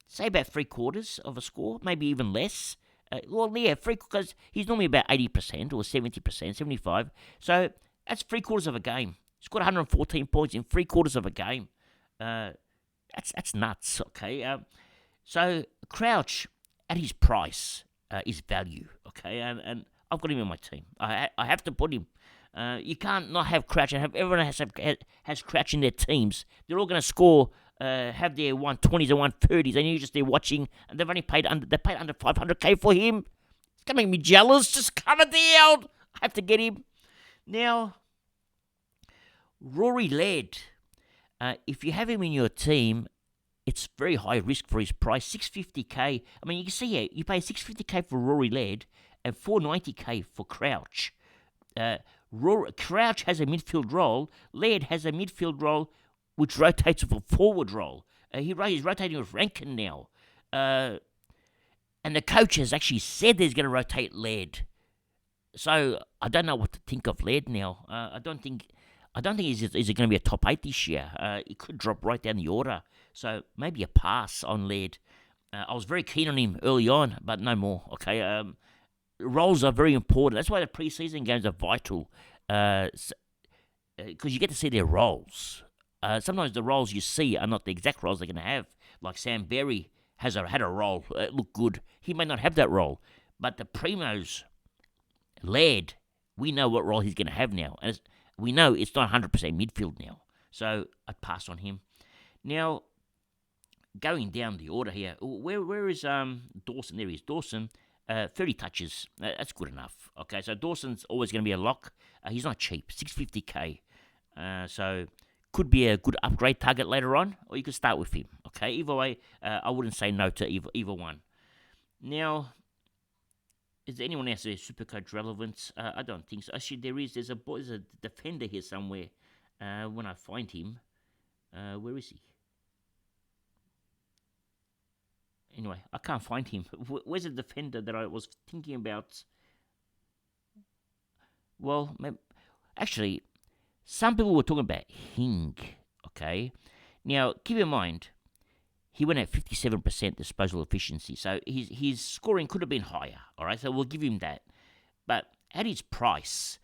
say about 3/4 of a score, maybe even less. Because he's normally about 80% or 70%, 75. So that's 3/4 of a game. He's got 114 points in 3/4 of a game. That's nuts. Okay. So Crouch at his price is value. Okay, and I've got him in my team. I have to put him. You can't not have Crouch and have everyone has Crouch in their teams. They're all going to score. Have their 120s and 130s, and you're just there watching, and they've only paid under 500k for him. It's gonna make me jealous. Just cut a deal. I have to get him now. Rory Laird. If you have him in your team, it's very high risk for his price, 650k. I mean, you can see here, you pay 650k for Rory Laird and 490k for Crouch. Crouch has a midfield role. Laird has a midfield role which rotates with a forward role. He's rotating with Rankin now. And the coach has actually said he's going to rotate Laird. So I don't know what to think of Laird now. I don't think he's going to be a top 8 this year. He could drop right down the order. So maybe a pass on Laird. I was very keen on him early on, but no more. Okay. Roles are very important. That's why the preseason games are vital. Because you get to see their roles. Sometimes the roles you see are not the exact roles they're going to have. Like Sam Berry had a role. It looked good. He may not have that role. But the Primos, Laird, we know what role he's going to have now. And we know it's not 100% midfield now. So I'd pass on him. Now, going down the order here, where is Dawson? There he is. Dawson, 30 touches. That's good enough. Okay, so Dawson's always going to be a lock. He's not cheap, 650k. So could be a good upgrade target later on, or you could start with him. Okay, either way, I wouldn't say no to either one. Now, is there anyone else who's Supercoach relevant? I don't think so. Actually, there's a defender here somewhere. When I find him, where is he? Anyway, I can't find him. Where's the defender that I was thinking about? Well, actually, some people were talking about Hing, okay? Now, keep in mind, he went at 57% disposal efficiency, so his scoring could have been higher, all right? So we'll give him that. But at his price,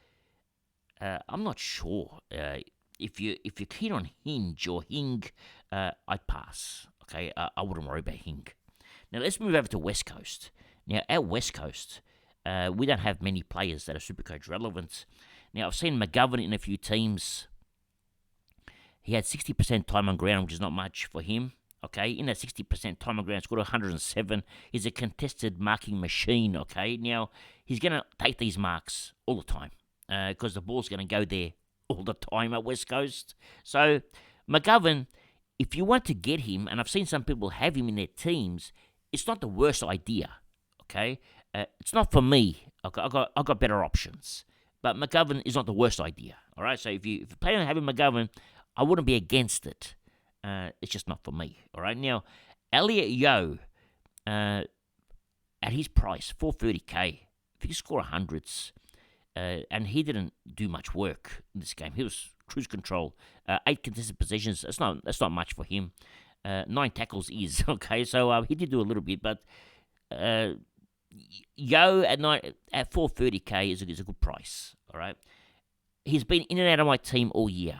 I'm not sure. If you're keen on Hinge or Hing, I'd pass, okay? I wouldn't worry about Hing. Now, let's move over to West Coast. Now, at West Coast, we don't have many players that are Supercoach relevant. Now, I've seen McGovern in a few teams. He had 60% time on ground, which is not much for him. Okay, in that 60% time on ground, scored 107. He's a contested marking machine, okay? Now, he's going to take these marks all the time because the ball's going to go there all the time at West Coast. So, McGovern, if you want to get him, and I've seen some people have him in their teams, it's not the worst idea, okay? It's not for me. I've got better options. But McGovern is not the worst idea, all right? So if you plan on having McGovern, I wouldn't be against it. It's just not for me, all right? Now, Elliot Yeo, at his price, 430k, if he could score hundreds, and he didn't do much work in this game. He was cruise control, 8 contested possessions. That's not much for him. 9 tackles is, okay? So he did do a little bit, but Yo at 430k is a good price, all right? He's been in and out of my team all year.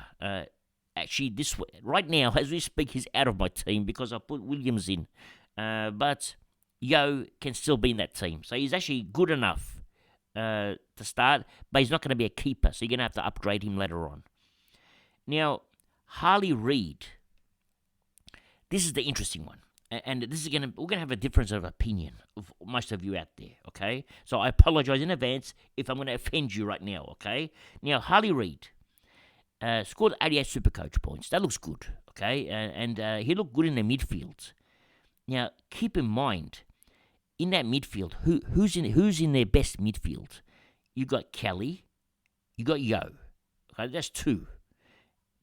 Actually, right now, as we speak, he's out of my team because I put Williams in. But Yo can still be in that team. So he's actually good enough to start, but he's not going to be a keeper, so you're going to have to upgrade him later on. Now, Harley Reid. This is the interesting one. And we're gonna have a difference of opinion of most of you out there, okay? So I apologize in advance if I'm gonna offend you right now, okay? Now Harley Reid scored 88 Supercoach points. That looks good, okay? And he looked good in the midfield. Now keep in mind, in that midfield, who's in their best midfield? You got Kelly, you got Yo. Okay, that's 2.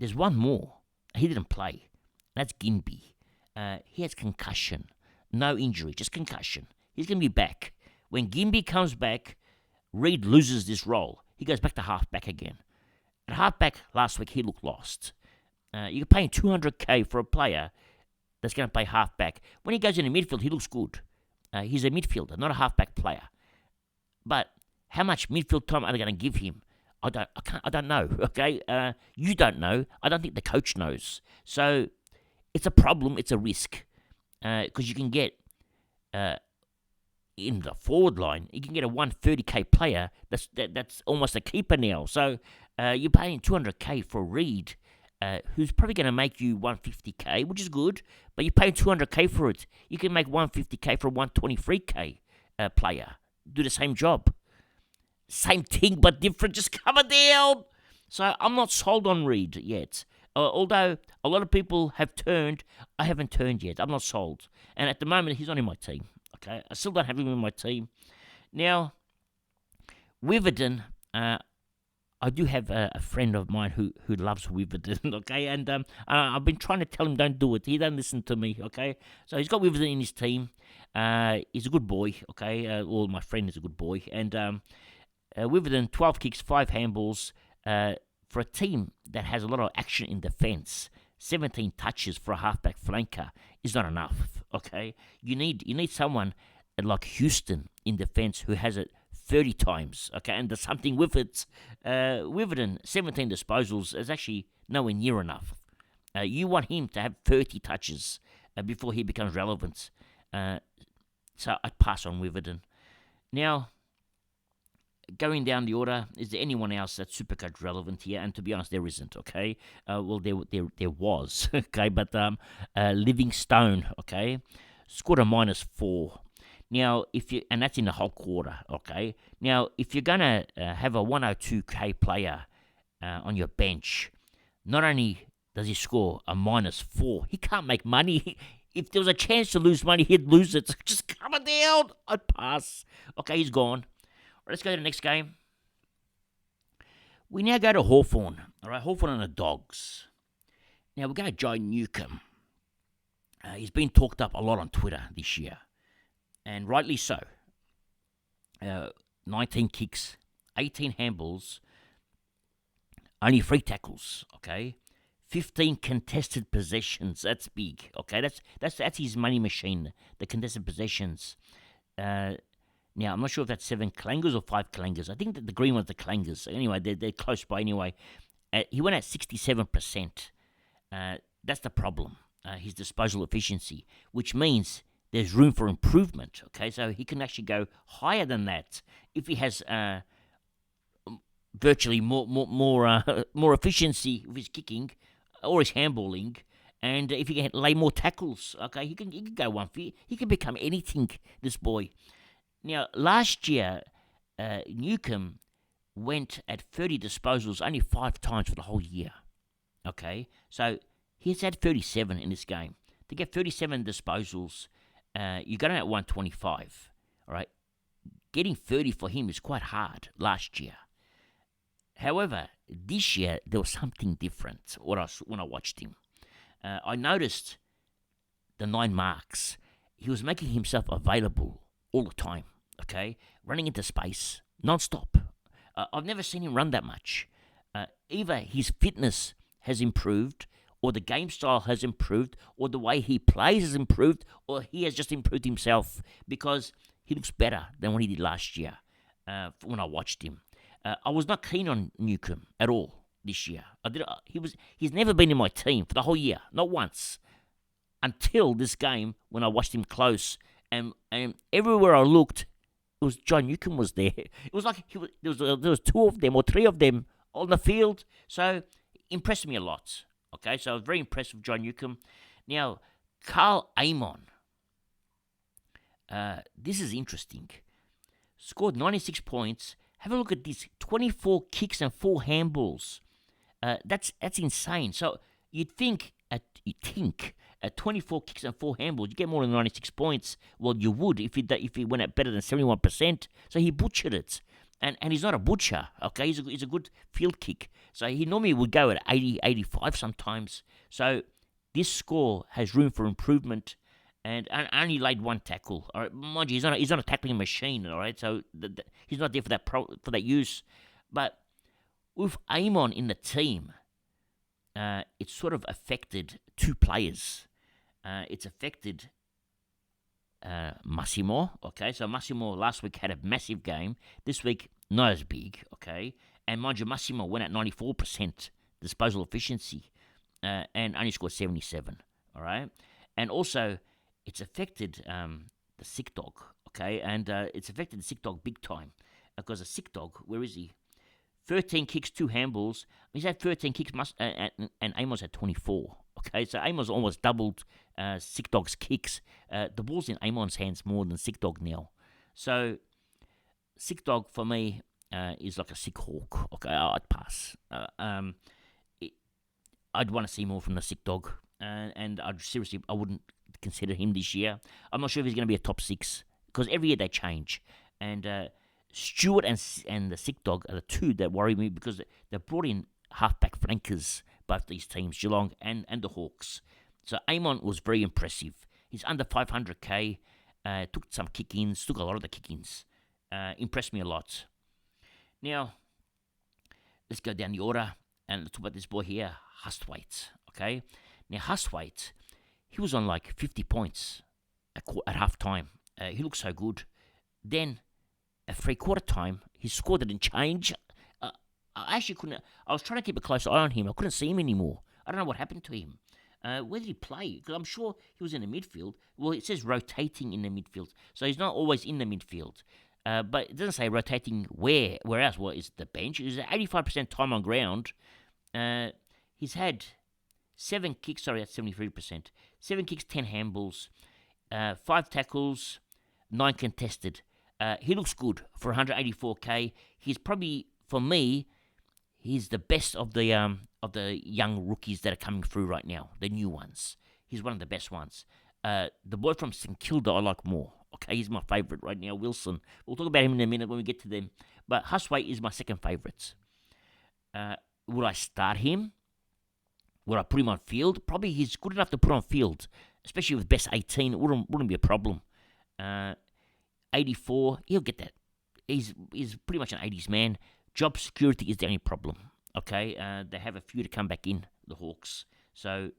There's one more. He didn't play. That's Ginby. He has concussion. No injury, just concussion. He's going to be back. When Ginby comes back, Reid loses this role. He goes back to halfback again. At halfback last week, he looked lost. You're paying 200k for a player that's going to play halfback. When he goes in the midfield, he looks good. He's a midfielder, not a halfback player. But how much midfield time are they going to give him? I don't know. Okay, you don't know. I don't think the coach knows. So it's a problem. It's a risk because you can get in the forward line, you can get a 130k player that's almost a keeper now. So you're paying 200k for Reed, who's probably going to make you 150k, which is good, but you're paying 200k for it. You can make 150k for a 123k player, do the same job. Same thing, but different, just coming down. So I'm not sold on Reed yet. Although a lot of people have turned, I haven't turned yet. I'm not sold. And at the moment, he's not in my team. Okay, I still don't have him in my team. Now, Witherden, I do have a friend of mine who loves Witherden, okay? And I've been trying to tell him don't do it. He don't listen to me, okay? So he's got Witherden in his team. He's a good boy, okay? Well, my friend is a good boy. And Witherden, 12 kicks, 5 handballs. For a team that has a lot of action in defence, 17 touches for a halfback flanker is not enough, okay? You need someone like Houston in defence who has it 30 times, okay, and does something with it. Witherden, 17 disposals is actually nowhere near enough. You want him to have 30 touches before he becomes relevant. So I'd pass on Witherden. Now, going down the order, is there anyone else that's Supercoach relevant here? And to be honest, there isn't, okay? Well, there was, okay? But Livingstone, okay, scored a -4. Now, and that's in the whole quarter, okay? Now, if you're going to have a 102k player on your bench, not only does he score a -4, he can't make money. If there was a chance to lose money, he'd lose it. So just coming down, I'd pass. Okay, he's gone. Let's go to the next game. We now go to Hawthorn. All right, Hawthorn and the Dogs. Now, we're going to Joe Newcomb. He's been talked up a lot on Twitter this year, and rightly so. 19 kicks, 18 handballs, only 3 tackles, okay? 15 contested possessions. That's big, okay? That's his money machine, the contested possessions. Now, I'm not sure if that's 7 clangers or 5 clangers. I think that the green one's the clangers. Anyway, they're close by anyway. He went at 67%. That's the problem, his disposal efficiency, which means there's room for improvement, okay? So he can actually go higher than that if he has virtually more efficiency with his kicking or his handballing, and if he can lay more tackles, okay, he can go 150. He can become anything, this boy. Now, last year, Newcomb went at 30 disposals only 5 times for the whole year. Okay? So, he's had 37 in this game. To get 37 disposals, you're going at 125. All right? Getting 30 for him is quite hard last year. However, this year, there was something different when I watched him. I noticed the 9 marks. He was making himself available all the time. Okay, running into space, non-stop. I've never seen him run that much. Either his fitness has improved, or the game style has improved, or the way he plays has improved, or he has just improved himself because he looks better than what he did last year when I watched him. I was not keen on Newcomb at all this year. He's never been in my team for the whole year, not once, until this game when I watched him close. And everywhere I looked, it was John Newcomb was there. It was like there was 2 of them or 3 of them on the field. So, impressed me a lot. Okay, so I was very impressed with John Newcomb. Now, Carl Amon. This is interesting. Scored 96 points. Have a look at this. 24 kicks and 4 handballs. That's insane. So, you'd think at 24 kicks and 4 handballs, you get more than 96 points. Well, you would if he went at better than 71%. So he butchered it. And he's not a butcher, okay? He's a good field kick. So he normally would go at 80, 85 sometimes. So this score has room for improvement. And only laid 1 tackle. All right, mind you, he's not a tackling machine, all right? So he's not there for that use. But with Amon in the team, it sort of affected 2 players. It's affected Massimo. Okay, so Massimo last week had a massive game. This week, not as big. Okay, and mind you, Massimo went at 94% disposal efficiency and only scored 77. All right, and also it's affected the sick dog. Okay, and it's affected the sick dog big time because the sick dog, where is he? 13 kicks, 2 handballs. He's had 13 kicks, and Amos had 24. Okay, so Amos almost doubled Sick Dog's kicks. The ball's in Amon's hands more than Sick Dog now. So, Sick Dog for me is like a sick hawk. Okay, I'd pass. I'd want to see more from the Sick Dog, and I wouldn't consider him this year. I'm not sure if he's going to be a top 6 because every year they change, and Stewart and the Sick Dog are the two that worry me because they brought in halfback flankers, both these teams, Geelong and the Hawks. So Amon was very impressive. He's under 500k, took some kick-ins, took a lot of the kick-ins. Impressed me a lot. Now, let's go down the order and let's talk about this boy here, Hustwaite. Okay? Now, Hustwaite, he was on like 50 points at half time. He looked so good. Then, at three-quarter time, his score didn't change. I actually couldn't. I was trying to keep a close eye on him. I couldn't see him anymore. I don't know what happened to him. Where did he play? Because I'm sure he was in the midfield. Well, it says rotating in the midfield, so he's not always in the midfield. But it doesn't say rotating where. Where else? Well, it's the bench. He's at 85% time on ground. He's had 7 kicks. Sorry, that's 73%. 7 kicks, 10 handballs, 5 tackles, 9 contested. He looks good for 184k. He's probably, for me, he's the best of the young rookies that are coming through right now, the new ones. He's one of the best ones. The boy from St Kilda I like more. Okay, he's my favourite right now, Wilson. We'll talk about him in a minute when we get to them. But Hustwaite is my second favourite. Would I start him? Would I put him on field? Probably he's good enough to put on field, especially with best 18. It wouldn't be a problem. 84, he'll get that. He's pretty much an 80s man. Job security is the only problem. Okay, they have a few to come back in, the Hawks. So,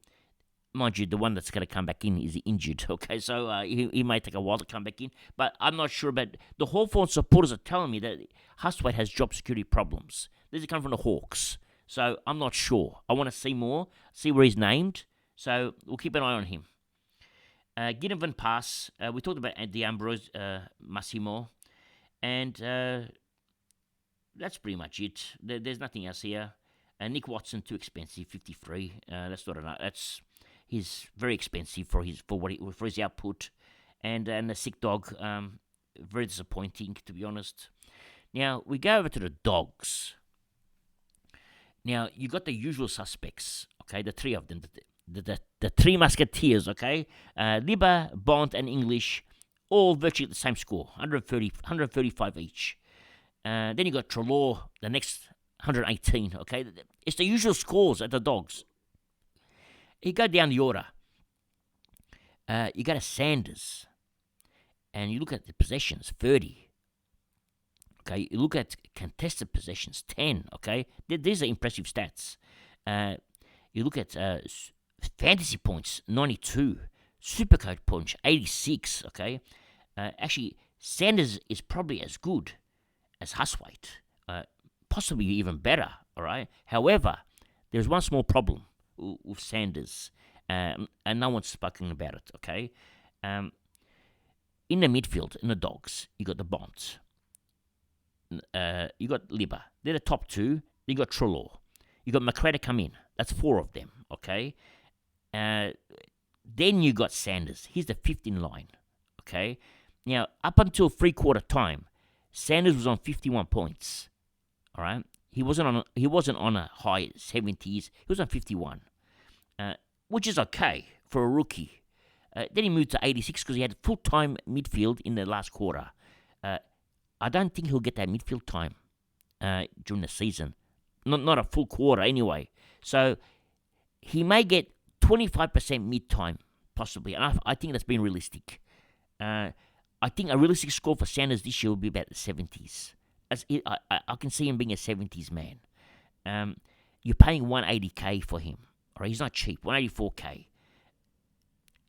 mind you, the one that's going to come back in is injured. Okay, so he may take a while to come back in. But I'm not sure. But the Hawthorn supporters are telling me that Hustwaite has job security problems. These are coming from the Hawks. So, I'm not sure. I want to see more, see where he's named. So, we'll keep an eye on him. Ginnivan Pass. We talked about the Ambrose, Massimo. And that's pretty much it. There's nothing else here. Nick Watson, too expensive, 53. That's not enough. He's very expensive for his output, and the Sick Dog, very disappointing to be honest. Now we go over to the Dogs. Now you got the usual suspects. Okay, the 3 of them, the 3 Musketeers. Okay, Libba, Bond, and English, all virtually at the same score, 135 each. Then you got Treloar, the next 118, okay? It's the usual scores at the Dogs. You go down the order. You go to Sanders, and you look at the possessions, 30. Okay, you look at contested possessions, 10, okay? These are impressive stats. You look at fantasy points, 92. Supercoach points, 86, okay? Actually, Sanders is probably as good as Hustwaite, possibly even better, all right? However, there's one small problem with Sanders, and no one's spoken about it, okay? In the midfield, in the Dogs, you got the Bonds. You got Libba. They're the top 2. You got Treloar. You got McCrae come in. That's 4 of them, okay? Then you got Sanders. He's the 5th in line, okay? Now, up until three-quarter time, Sanders was on 51 points. All right, he wasn't on a high 70s. He was on 51, which is okay for a rookie. Then he moved to 86 because he had full-time midfield in the last quarter. I don't think he'll get that midfield time during the season. Not a full quarter anyway. So he may get 25% mid-time, possibly. And I think that's been realistic. I think a realistic score for Sanders this year will be about the 70s. I can see him being a 70s man. You're paying 180k for him. All right, he's not cheap. 184k.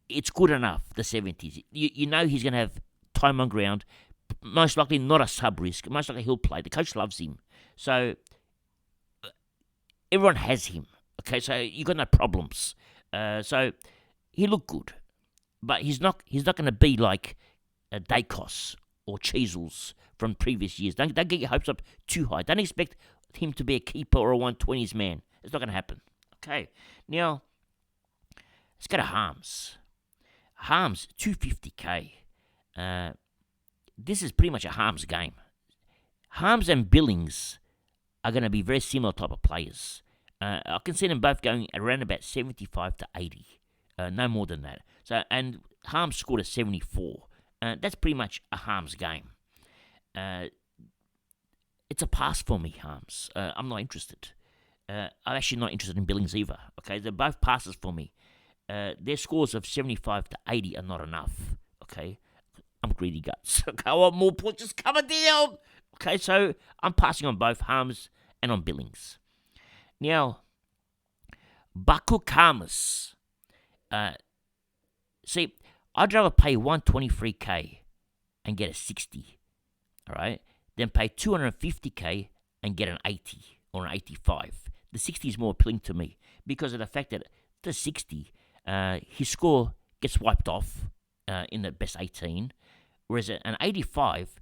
it's good enough, the 70s. You know he's going to have time on ground, most likely not a sub-risk. Most likely he'll play. The coach loves him. So everyone has him. Okay, so you got no problems. So he looked good. But he's not going to be like Dacos or Cheezels from previous years. Don't get your hopes up too high. Don't expect him to be a keeper or a 120s man. It's not going to happen. Okay, now let's go to Harms. Harms, 250k. This is pretty much a Harms game. Harms and Billings are going to be very similar type of players. I can see them both going around about 75 to 80. No more than that. So, and Harms scored a 74. That's pretty much a Harms game. It's a pass for me, Harms. I'm not interested. I'm actually not interested in Billings either. Okay, they're both passes for me. Their scores of 75 to 80 are not enough. Okay, I'm greedy guts. Okay, I want more points. Just coming down. Okay, so I'm passing on both Harms and on Billings. Now, Baku Karmas. See, I'd rather pay 123k and get a 60. All right, then pay 250k and get an 80 or an 85. The 60 is more appealing to me because of the fact that the 60, his score gets wiped off in the best 18, whereas an 85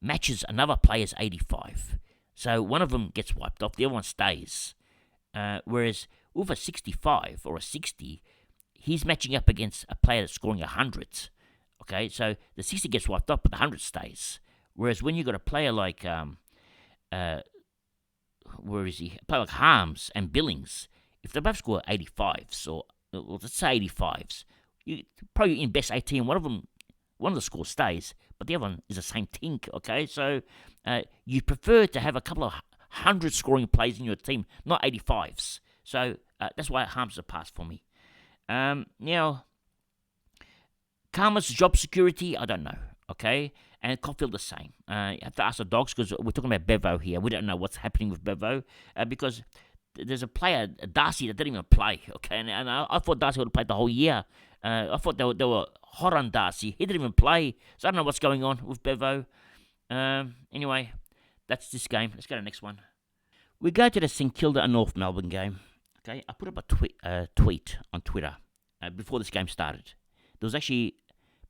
matches another player's 85. So one of them gets wiped off, the other one stays. Whereas with a 65 or a 60, he's matching up against a player that's scoring 100. Okay, so the 60 gets wiped off, but the 100 stays. Whereas when you've got a player like, where is he? A player like Harms and Billings, if they both score 85s, or let's say 85s, you probably in best 18, one of the scores stays, but the other one is the same tink, okay? So you prefer to have a couple of 100 scoring plays in your team, not 85s. So that's why Harms is a pass for me. Now, Karma's job security, I don't know, okay? And Caulfield the same. You have to ask the Dogs because we're talking about Bevo here. We don't know what's happening with Bevo because there's a player, Darcy, that didn't even play, okay? And I thought Darcy would have played the whole year. I thought they were hot on Darcy. He didn't even play, so I don't know what's going on with Bevo. Anyway, that's this game. Let's go to the next one. We go to the St Kilda and North Melbourne game. Okay, I put up a tweet on Twitter before this game started. There was actually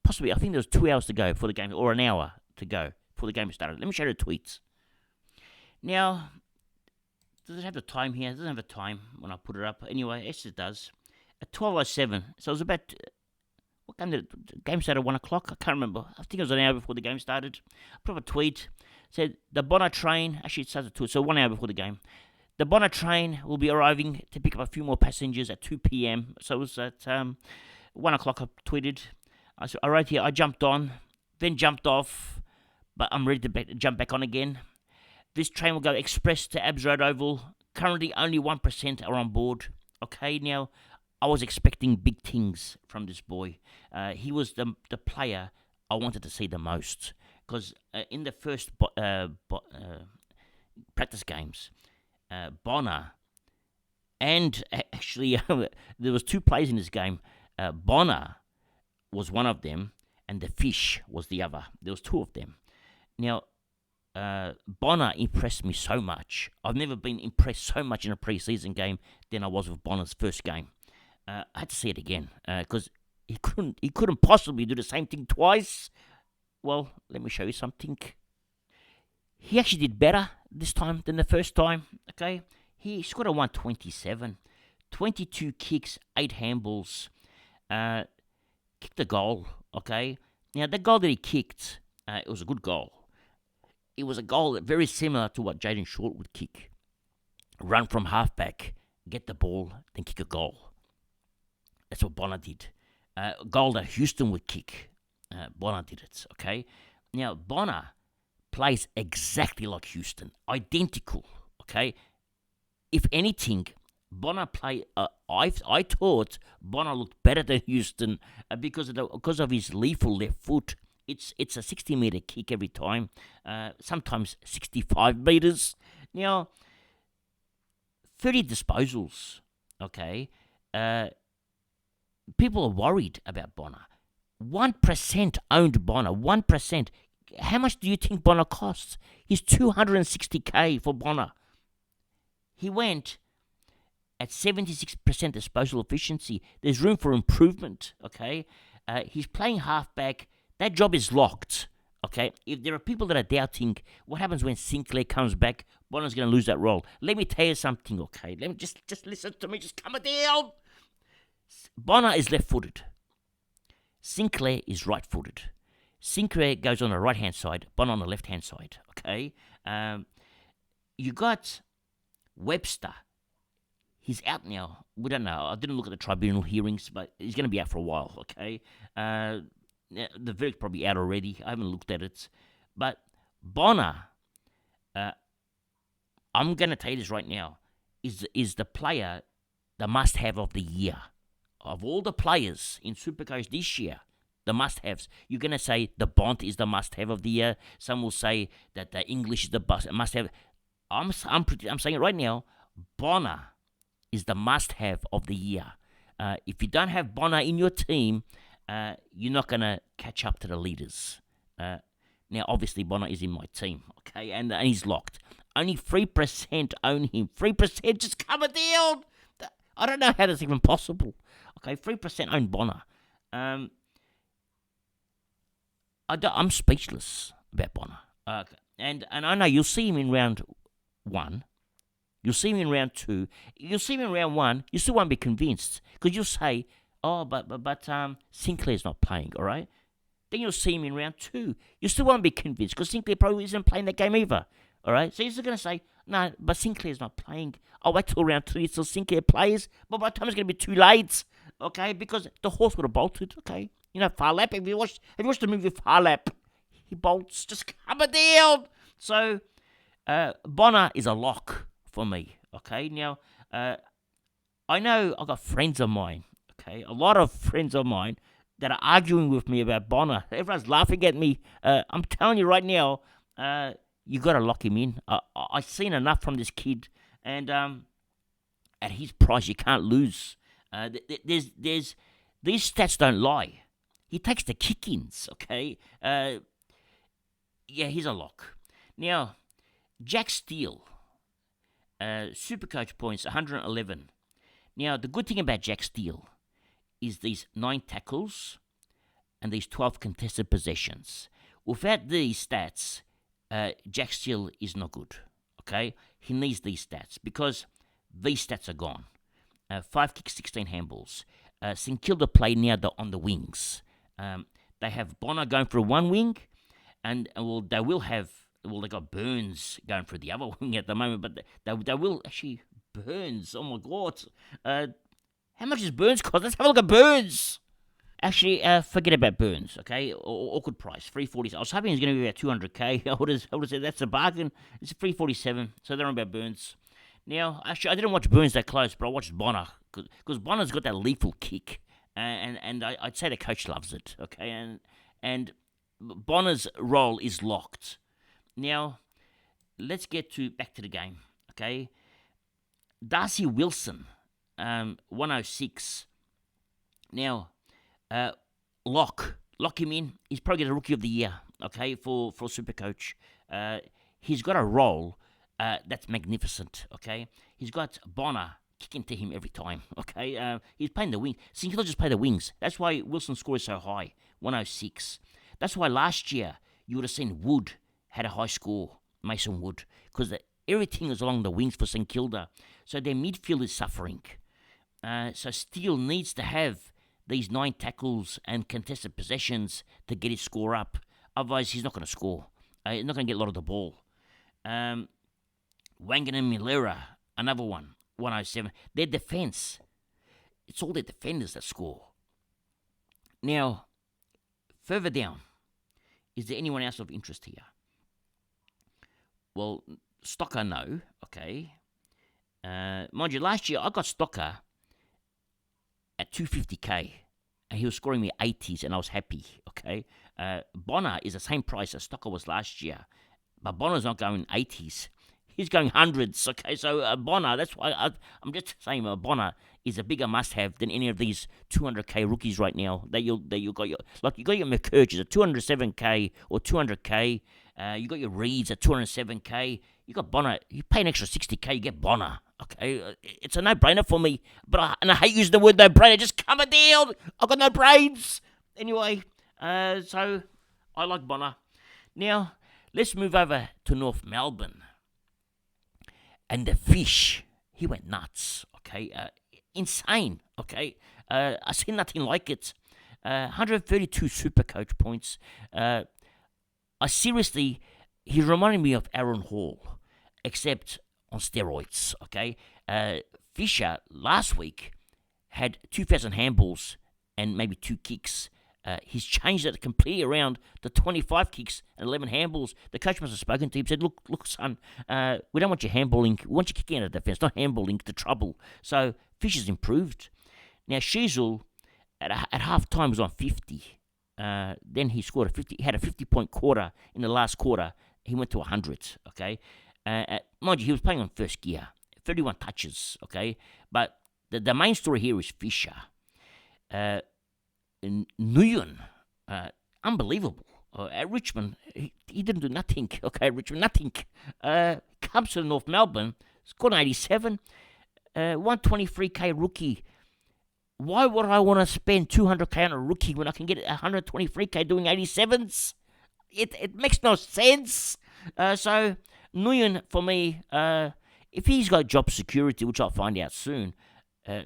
possibly, I think there was 2 hours to go before the game, or an hour to go before the game started. Let me show you the tweets. Now, does it have the time here? It doesn't have a time when I put it up. Anyway, yes, it does. At 12:07, so it was about, what game did the game started at 1 o'clock? I can't remember. I think it was an hour before the game started. I put up a tweet, said the Bonner train, actually it started at 2, so 1 hour before the game. The Bonner train will be arriving to pick up a few more passengers at 2 p.m. So it was at 1 o'clock I tweeted. I wrote here, I jumped on, then jumped off, but I'm ready to jump back on again. This train will go express to Abs Road Oval. Currently only 1% are on board. Okay, now I was expecting big things from this boy. He was the player I wanted to see the most. Because in the first practice games, Bonner, and actually there was 2 players in this game. Bonner was one of them, and the Fish was the other. There was 2 of them. Now, Bonner impressed me so much. I've never been impressed so much in a preseason game than I was with Bonner's first game. I had to see it again because he couldn't possibly do the same thing twice. Well, let me show you something. He actually did better this time than the first time. Okay, he scored a 127, 22 kicks, 8 handballs, kicked a goal. Okay, now the goal that he kicked, it was a good goal. It was a goal that very similar to what Jaden Short would kick. Run from halfback, get the ball, then kick a goal. That's what Bonner did. Goal that Houston would kick. Bonner did it, okay? Now, Bonner plays exactly like Houston. Identical, okay? If anything, Bonner I thought Bonner looked better than Houston because of his lethal left foot. It's a 60-meter kick every time, sometimes 65 meters. Now, 30 disposals, okay? people are worried about Bonner. 1% owned Bonner. 1%. How much do you think Bonner costs? He's 260K for Bonner. He went at 76% disposal efficiency. There's room for improvement, okay? He's playing halfback. That job is locked, okay? If there are people that are doubting what happens when Sinclair comes back, Bonner's going to lose that role. Let me tell you something, okay? Let me just listen to me. Just calm it down. Bonner is left-footed. Sinclair is right-footed. Sinclair goes on the right-hand side, Bonner on the left-hand side, okay? You got Webster. He's out now. We don't know. I didn't look at the tribunal hearings, but he's going to be out for a while, okay? The verdict's probably out already. I haven't looked at it. But Bonner, I'm going to tell you this right now, is the player, the must-have of the year. Of all the players in Supercoach this year, the must-haves, you're going to say the Bont is the must-have of the year. Some will say that the English is the must-have. I'm saying it right now, Bonner is the must-have of the year. If you don't have Bonner in your team, you're not going to catch up to the leaders. Now, obviously, Bonner is in my team, okay, and he's locked. Only 3% own him. 3%, just come it down. I don't know how that's even possible. Okay, 3% own Bonner. I'm speechless about Bonner. And I know you'll see him in round 1. You'll see him in round 2. You'll see him in round 1. You still won't be convinced because you'll say, "Oh, but Sinclair's not playing." All right. Then you'll see him in round 2. You still won't be convinced because Sinclair probably isn't playing that game either. All right. So you're still going to say, "No, but Sinclair's not playing." I'll wait till round 3 till Sinclair plays. But by the time it's going to be too late. Okay, because the horse would have bolted. Okay, you know Farlap. Have you watched the movie Farlap? He bolts. Just come it down. So Bonner is a lock for me. Okay, now I know I've got friends of mine. Okay, a lot of friends of mine that are arguing with me about Bonner. Everyone's laughing at me. I'm telling you right now, you got to lock him in. I've seen enough from this kid, and at his price, you can't lose. There's these stats don't lie. He takes the kick-ins, okay? Yeah, he's a lock. Now, Jack Steele, Supercoach points, 111. Now, the good thing about Jack Steele is these 9 tackles and these 12 contested possessions. Without these stats, Jack Steele is not good, okay? He needs these stats because these stats are gone. 5 kicks, 16 handballs. St Kilda play now on the wings. They have Bonner going for one wing, and they got Burns going for the other wing at the moment, but they will actually Burns. Oh my God, how much does Burns cost? Let's have a look at Burns. Actually, forget about Burns. Okay, awkward price, $347. I was hoping it was going to be about $200K. I would have said that's a bargain. It's $347. So they're on about Burns. Now, actually, I didn't watch Burns that close, but I watched Bonner because Bonner's got that lethal kick, and I'd say the coach loves it. Okay, and Bonner's role is locked. Now, let's get back to the game. Okay, Darcy Wilson, 106. Now, lock him in. He's probably the rookie of the year. Okay, for Supercoach, he's got a role. That's magnificent, okay? He's got Bonner kicking to him every time, okay? He's playing the wing. Sinclair just play the wings. That's why Wilson's score is so high, 106. That's why last year you would have seen Wood had a high score, Mason Wood, because everything is along the wings for St Kilda. So their midfield is suffering. So Steele needs to have these 9 tackles and contested possessions to get his score up. Otherwise, he's not going to score. He's not going to get a lot of the ball. Wangan and Milera, another one, 107. Their defence, it's all their defenders that score. Now, further down, is there anyone else of interest here? Well, Stocker, no, okay. Mind you, last year I got Stocker at 250K, and he was scoring me 80s, and I was happy, okay. Bonner is the same price as Stocker was last year, but Bonner's not going 80s. He's going hundreds. Okay, so Bonner. That's why I'm just saying Bonner is a bigger must-have than any of these 200k rookies right now. That you got your you got your McCurches at 207k or 200k. You got your Reeds at 207k. You got Bonner. You pay an extra 60k, you get Bonner. Okay, it's a no-brainer for me. But I hate using the word no-brainer. Just calm it down. I've got no brains. Anyway, so I like Bonner. Now let's move over to North Melbourne. And the Fish, he went nuts. Okay, insane. Okay, I see nothing like it. 132 Supercoach points. He reminded me of Aaron Hall, except on steroids. Okay, Fisher last week had 2,000 handballs and maybe 2 kicks. He's changed it completely around to 25 kicks and 11 handballs. The coach must have spoken to him, said, look, son, we don't want you handballing. We want you kicking out of defence, not handballing to trouble. So Fisher's improved. Now, Sheasel, at half-time, was on 50. Then he scored a 50. He had a 50-point quarter in the last quarter. He went to 100, okay? Mind you, he was playing on first gear. 31 touches, okay? But the main story here is Fisher. Nguyen, unbelievable. At Richmond, he didn't do nothing. Okay, Richmond, nothing. Comes to North Melbourne, scored an 87, 123k rookie. Why would I want to spend 200k on a rookie when I can get 123k doing 87s? It makes no sense. So Nguyen, for me, if he's got job security, which I'll find out soon,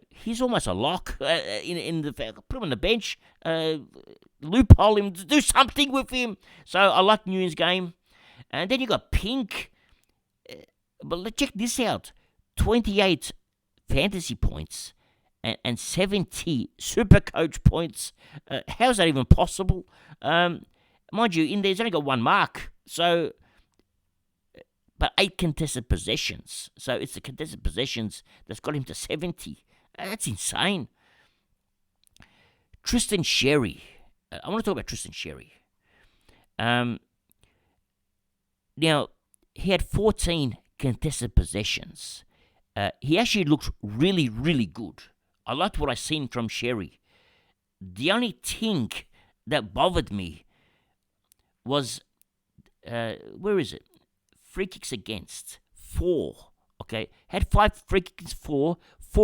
he's almost a lock. In the put him on the bench, loophole him, do something with him. So I like Nguyen's game, and then you got Pink. But check this out: 28 fantasy points and 70 Supercoach points. How's that even possible? Mind you, in there's only got 1 mark, so. But 8 contested possessions. So it's the contested possessions that's got him to 70. That's insane. Tristan Sherry. I want to talk about Tristan Sherry. Now, he had 14 contested possessions. He actually looked really, really good. I liked what I seen from Sherry. The only thing that bothered me was, where is it? Free kicks against, 4. Okay, had 5 free kicks, 4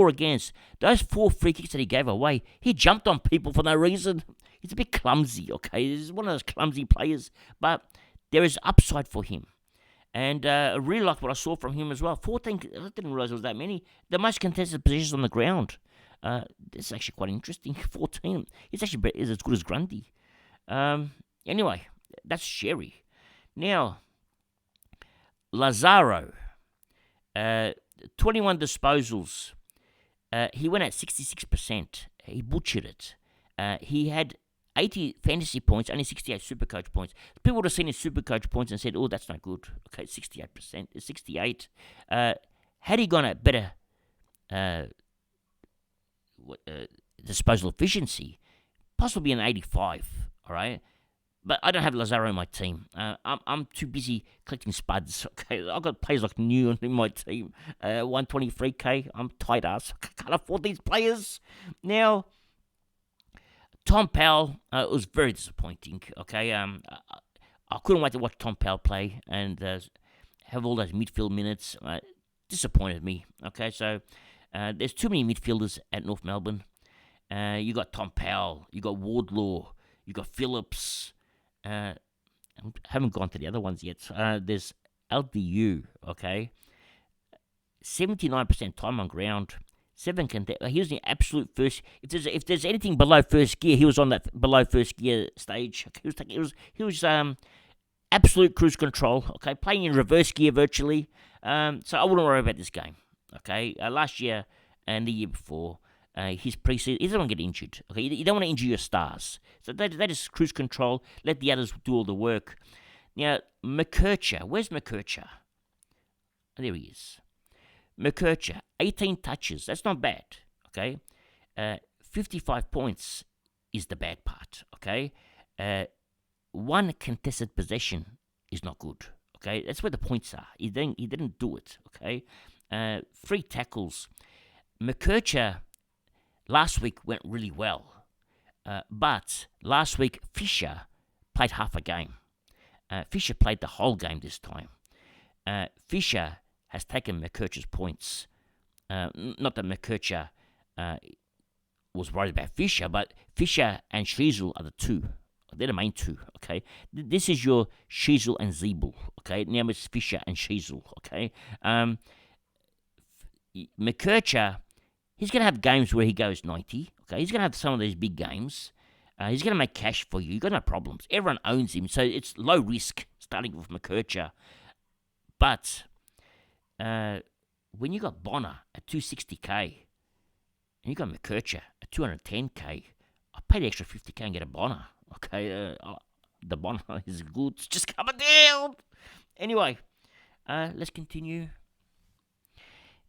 against. Those 4 free kicks that he gave away, he jumped on people for no reason. He's a bit clumsy. Okay, he's one of those clumsy players, but there is upside for him. And I really liked what I saw from him as well. 14, I didn't realize it was that many. The most contested positions on the ground. This is actually quite interesting. 14. He's actually as good as Grundy. Anyway, that's Sherry. Now, Lazaro, 21 disposals. He went at 66%. He butchered it. He had 80 fantasy points, only 68 Supercoach points. People would have seen his Supercoach points and said, oh, that's not good. Okay, 68%. 68. Had he gone at better disposal efficiency, possibly an 85, all right? But I don't have Lazaro in my team. I'm too busy collecting spuds. Okay, I've got players like Nguyen in my team. 123k. I'm tight ass. I can't afford these players. Now, Tom Powell, it was very disappointing. Okay, I couldn't wait to watch Tom Powell play and have all those midfield minutes. Disappointed me. Okay, so there's too many midfielders at North Melbourne. You got Tom Powell. You got Wardlaw. You got Phillips. I haven't gone to the other ones yet. There's LDU, okay? 79% time on ground. 7 he was the absolute first. If there's anything below first gear, he was on that below first gear stage. Okay? He was absolute cruise control. Okay, playing in reverse gear virtually. So I wouldn't worry about this game. Okay, last year and the year before. His preseason, he doesn't want to get injured. Okay, you don't want to injure your stars. So that is cruise control. Let the others do all the work. Now, McKercher. Where's McKercher? There he is. McKercher, 18 touches. That's not bad. Okay, 55 points is the bad part. Okay, 1 contested possession is not good. Okay, that's where the points are. He didn't do it. Okay, 3 tackles. McKercher last week went really well, but last week Fisher played half a game. Fisher played the whole game this time. Fisher has taken McKercher's points. Not that McKercher was worried about Fisher, but Fisher and Sheasel are the two. They're the main two, okay? This is your Sheasel and Zeeble, okay? Now it's Fisher and Sheasel, okay? McKercher, he's going to have games where he goes 90, okay? He's going to have some of these big games. He's going to make cash for you. You've got no problems. Everyone owns him, so it's low risk starting with McKercher. But when you got Bonner at 260k, and you got McKercher at 210k, I pay the extra 50k and get a Bonner. Okay, the Bonner is good. It's just coming down. Anyway, let's continue.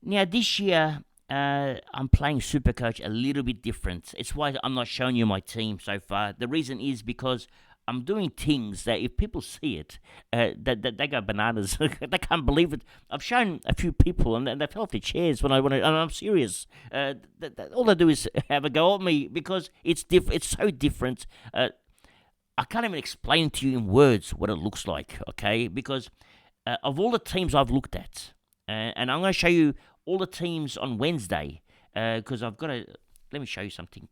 Now this year, I'm playing Supercoach a little bit different. It's why I'm not showing you my team so far. The reason is because I'm doing things that if people see it, they go bananas. They can't believe it. I've shown a few people and they fell off their chairs when and I'm serious. All they do is have a go at me because it's It's so different. I can't even explain to you in words what it looks like. Okay, because of all the teams I've looked at, and I'm going to show you all the teams on Wednesday because I've got to. Let me show you something.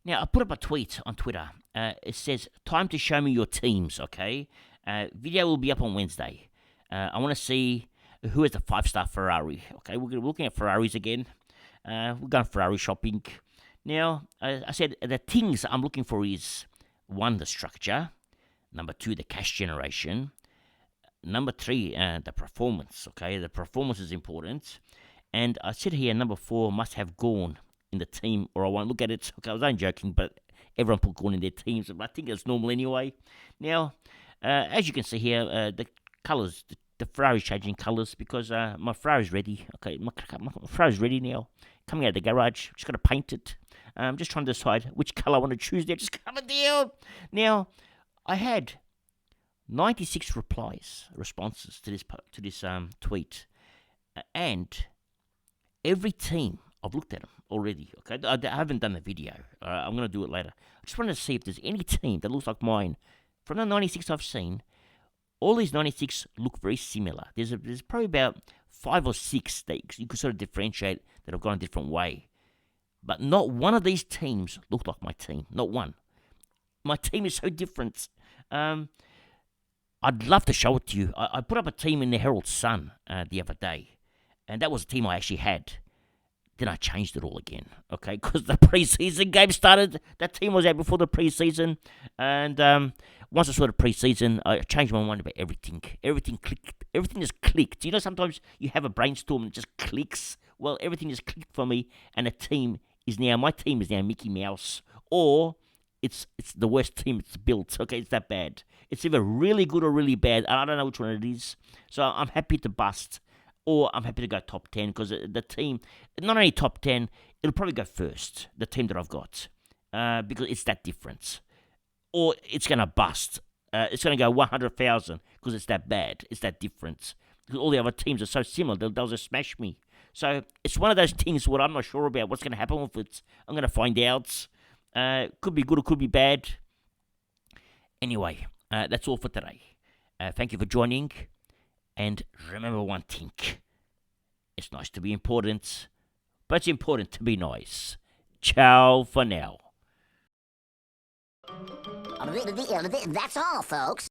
Now, I put up a tweet on Twitter. It says, time to show me your teams, okay? Video will be up on Wednesday. I want to see who has a 5-star Ferrari, okay? We're looking at Ferraris again. We're going Ferrari shopping. Now, I said the things I'm looking for is, 1, the structure. Number 2, the cash generation. Number 3, the performance, okay? The performance is important. And I said here, number 4, must have gone in the team, or I won't look at it. Okay, I was only joking, but everyone put Gorn in their teams. I think it's normal anyway. Now, as you can see here, the colours, the Ferrari's changing colours because my Ferrari's ready. Okay, my Ferrari's ready now. Coming out of the garage, just got to paint it. I'm just trying to decide which colour I want to choose there. Just coming down. Now, I had 96 responses to this tweet, and every team, I've looked at them already, okay? I haven't done the video. I'm going to do it later. I just wanted to see if there's any team that looks like mine. From the 96 I've seen, all these 96 look very similar. There's probably about 5 or 6 that you could sort of differentiate that have gone a different way. But not one of these teams looked like my team. Not one. My team is so different. I'd love to show it to you. I put up a team in the Herald Sun the other day, and that was a team I actually had. Then I changed it all again, okay? Because the preseason game started. That team was out before the preseason. And once I saw the preseason, I changed my mind about everything. Everything clicked. Everything just clicked. You know, sometimes you have a brainstorm and it just clicks. Well, everything just clicked for me. And my team is now Mickey Mouse. Or it's the worst team it's built. Okay, it's that bad. It's either really good or really bad. And I don't know which one it is. So I'm happy to bust. Or I'm happy to go top 10 because the team, not only top 10, it'll probably go first, the team that I've got, because it's that difference. Or it's going to bust. It's going to go 100,000 because it's that bad. It's that difference. Because all the other teams are so similar, they'll just smash me. So it's one of those things what I'm not sure about what's going to happen with it. I'm going to find out. Could be good or could be bad. Anyway, that's all for today. Thank you for joining. And remember one thing, it's nice to be important, but it's important to be nice. Ciao for now. That's all, folks.